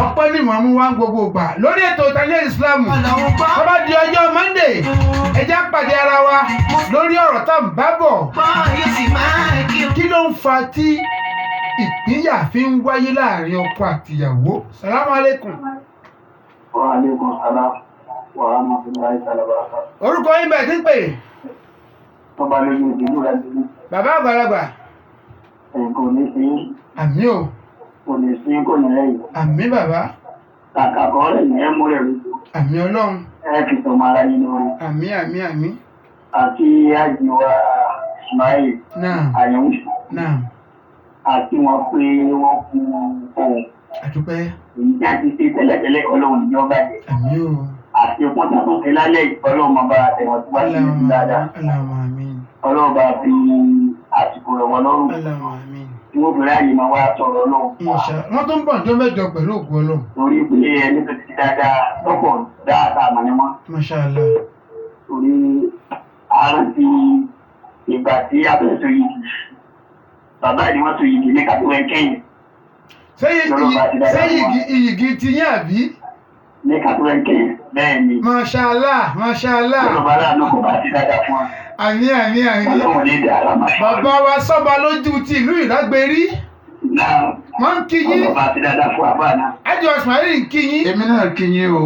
ọpẹ́ ní mọ̀ọ́mú wá gbogbo gbà lórí ètò ìtàlẹ́ ìsìlámù tó bá di ọjọ́ Monday ẹ já pàdé ara wa lórí ọ̀rọ̀ tá ń bá bọ̀ kí ló ń fa tí ìpínyà fi ń wáyé láàrin ọkọ àtìyàwó. Salamu alaikum. Wa alaikum salam wa rahmatullahi ta'ala wa barakatuh. Orúkọ yín bẹ̀ tí ń pè. Ọba lójú ìdílú rẹ̀ dúró. Bàbá àgbàlagbà. Kò ní sí. Àmín o. Kò ní sí kò ní lẹ́yìn. Àmín bàbá. Kàkà kọ́ rẹ̀ ní ẹ̀mú rẹ̀ rúdú. Àmín Ọlọ́run. Fi tọmọ ara yín lórí. Àmín. Àti àjíwá Ismail. Náà. Àyẹ̀wò. Náà. Àti wọn pé wọ́n kú ohun. Àdúpẹ́. Èyí tí a ti ṣe tẹ́lẹ̀tẹ́lẹ̀ Ọlọ́run ìjọba jẹ. Àmín o. Àti ọpọ́n tó tún fi lálẹ́ Ọlọ́run máa bá àtẹ̀wọ̀n tó wá sí ìlú dáadáa. Allahumma àmín. Ọlọ́run bá fi àsìkò rẹ̀ wọ́n lọ́rùn. Allahumma àmín. tí wọ́n fi ráàyè máa wá sọ̀rọ̀ náà. wọ́n tún bọ̀ ọjọ́ mẹ́jọ pẹ̀lú òkú ọlọ́run. Torí pé ẹni tó ti dáadáa lọ́pọ̀ dáadáa mà ni wọ́n. Masha Allah. Torí àárín ti ìgbà tí abẹ́rẹ́ tó yìí bàbá ni wọ́n tó yìí ní kàtúwẹ̀ kẹ́yìn. Sẹ́yìn ìyìgì ti yín àbí? Ní kàtúwẹ̀ kẹ́yìn bẹ́ẹ̀ ni. Masha Allah, Masha Allah. Ọlọ́ba aláàánú kò bá ti dáadáa fún wa. Àmín, àmín, àmín. Ọlọ́run ní ìdí àlámà. Bàbá wa sọ́ba lójú ti ìlú Ìlágbérí. Náà Wọ́n ń kí yín. ọlọ́ba ti dáadáa fún àbá náà. Ájọ Ismail ń kí yín. èmi náà kí yín o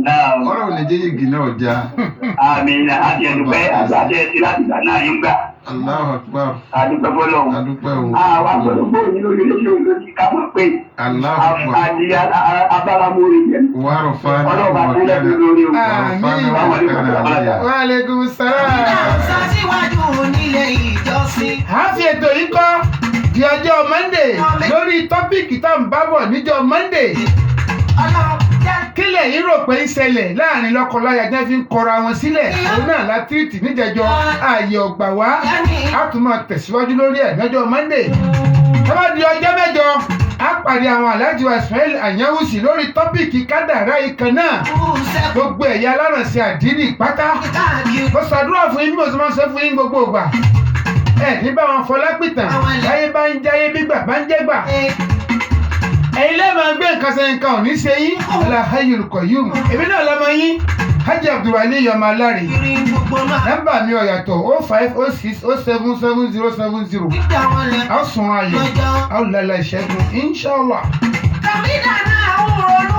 Náà ọlọ́run lè jẹ́ yìgì náà já. àmì àti ẹ̀dùpẹ́ àgbàdo ẹtì láti gbà náà yín gbà. Allahu Akbar. Àdúpẹ́ fọlọ́run. adúpẹ́ o. Àwọn àgbọ̀dọ̀gbọ̀ yìí lórí iléeṣẹ́ olóòtú ká mọ̀ pé Allahu Akbar. àti abáramórí yẹn. wàrọ̀ fana Ọlọ́ba tó wàkàna lẹ́nu lórí o. Àmín. wàkàna àlàyé. Wa alaikum salam. Sọ síwájú nílé ìjọsìn. A fi ètò yìí kọ́ di ọjọ́ Monday lórí tọ́pìkì tá à ń bá bọ̀ níjọ́ Monday. Ọlọ́run jẹ́ Kílẹ̀ yìí rò pé ń ṣẹlẹ̀ láàrin lọ́kọláya jẹ́ fi ń kọra wọn sílẹ̀. Òun náà la tírìtì níjẹjọ́ ààyè ọ̀gbà wá. A tún máa tẹ̀síwájú lórí ẹ̀ lọ́jọ́ Monday. Tó bá di ọjọ́ mẹ́jọ, a pàdé àwọn Alhaji wa Ismail Anyawusi lórí tọ́pìkì kádàrá ìkan náà. kú sẹ́kù Gbogbo ẹ̀yà alárànṣẹ́ àdínì pátá. káàkiri. Mo ṣàdúrà fún yín bí mo ti máa ń ṣe fún yín gbogbo ìgbà. Ẹ ní bá wọn fọlá pìtàn. Láyé bá ń jáyé gbígbà bá ń jẹ́gbà. Ẹ̀yin lẹ́ẹ̀ máa gbé nǹkan sẹ́yìn kan ò ní ṣe yín. Ọlá Hayyul Qayyum. Èmi náà lọ́mọ yín. Hajji Abdulwali Yọmọ Aláre. Kiri gbogbo náà. Nọ́mbà mi ò yàtọ̀ 0506077070. Dídá wọn lẹ̀. A ó sun ayọ̀. Lọ́jọ́. A ó lálẹ́ ìṣẹ́gun. Inshallah. Kàmídà náà ń ronú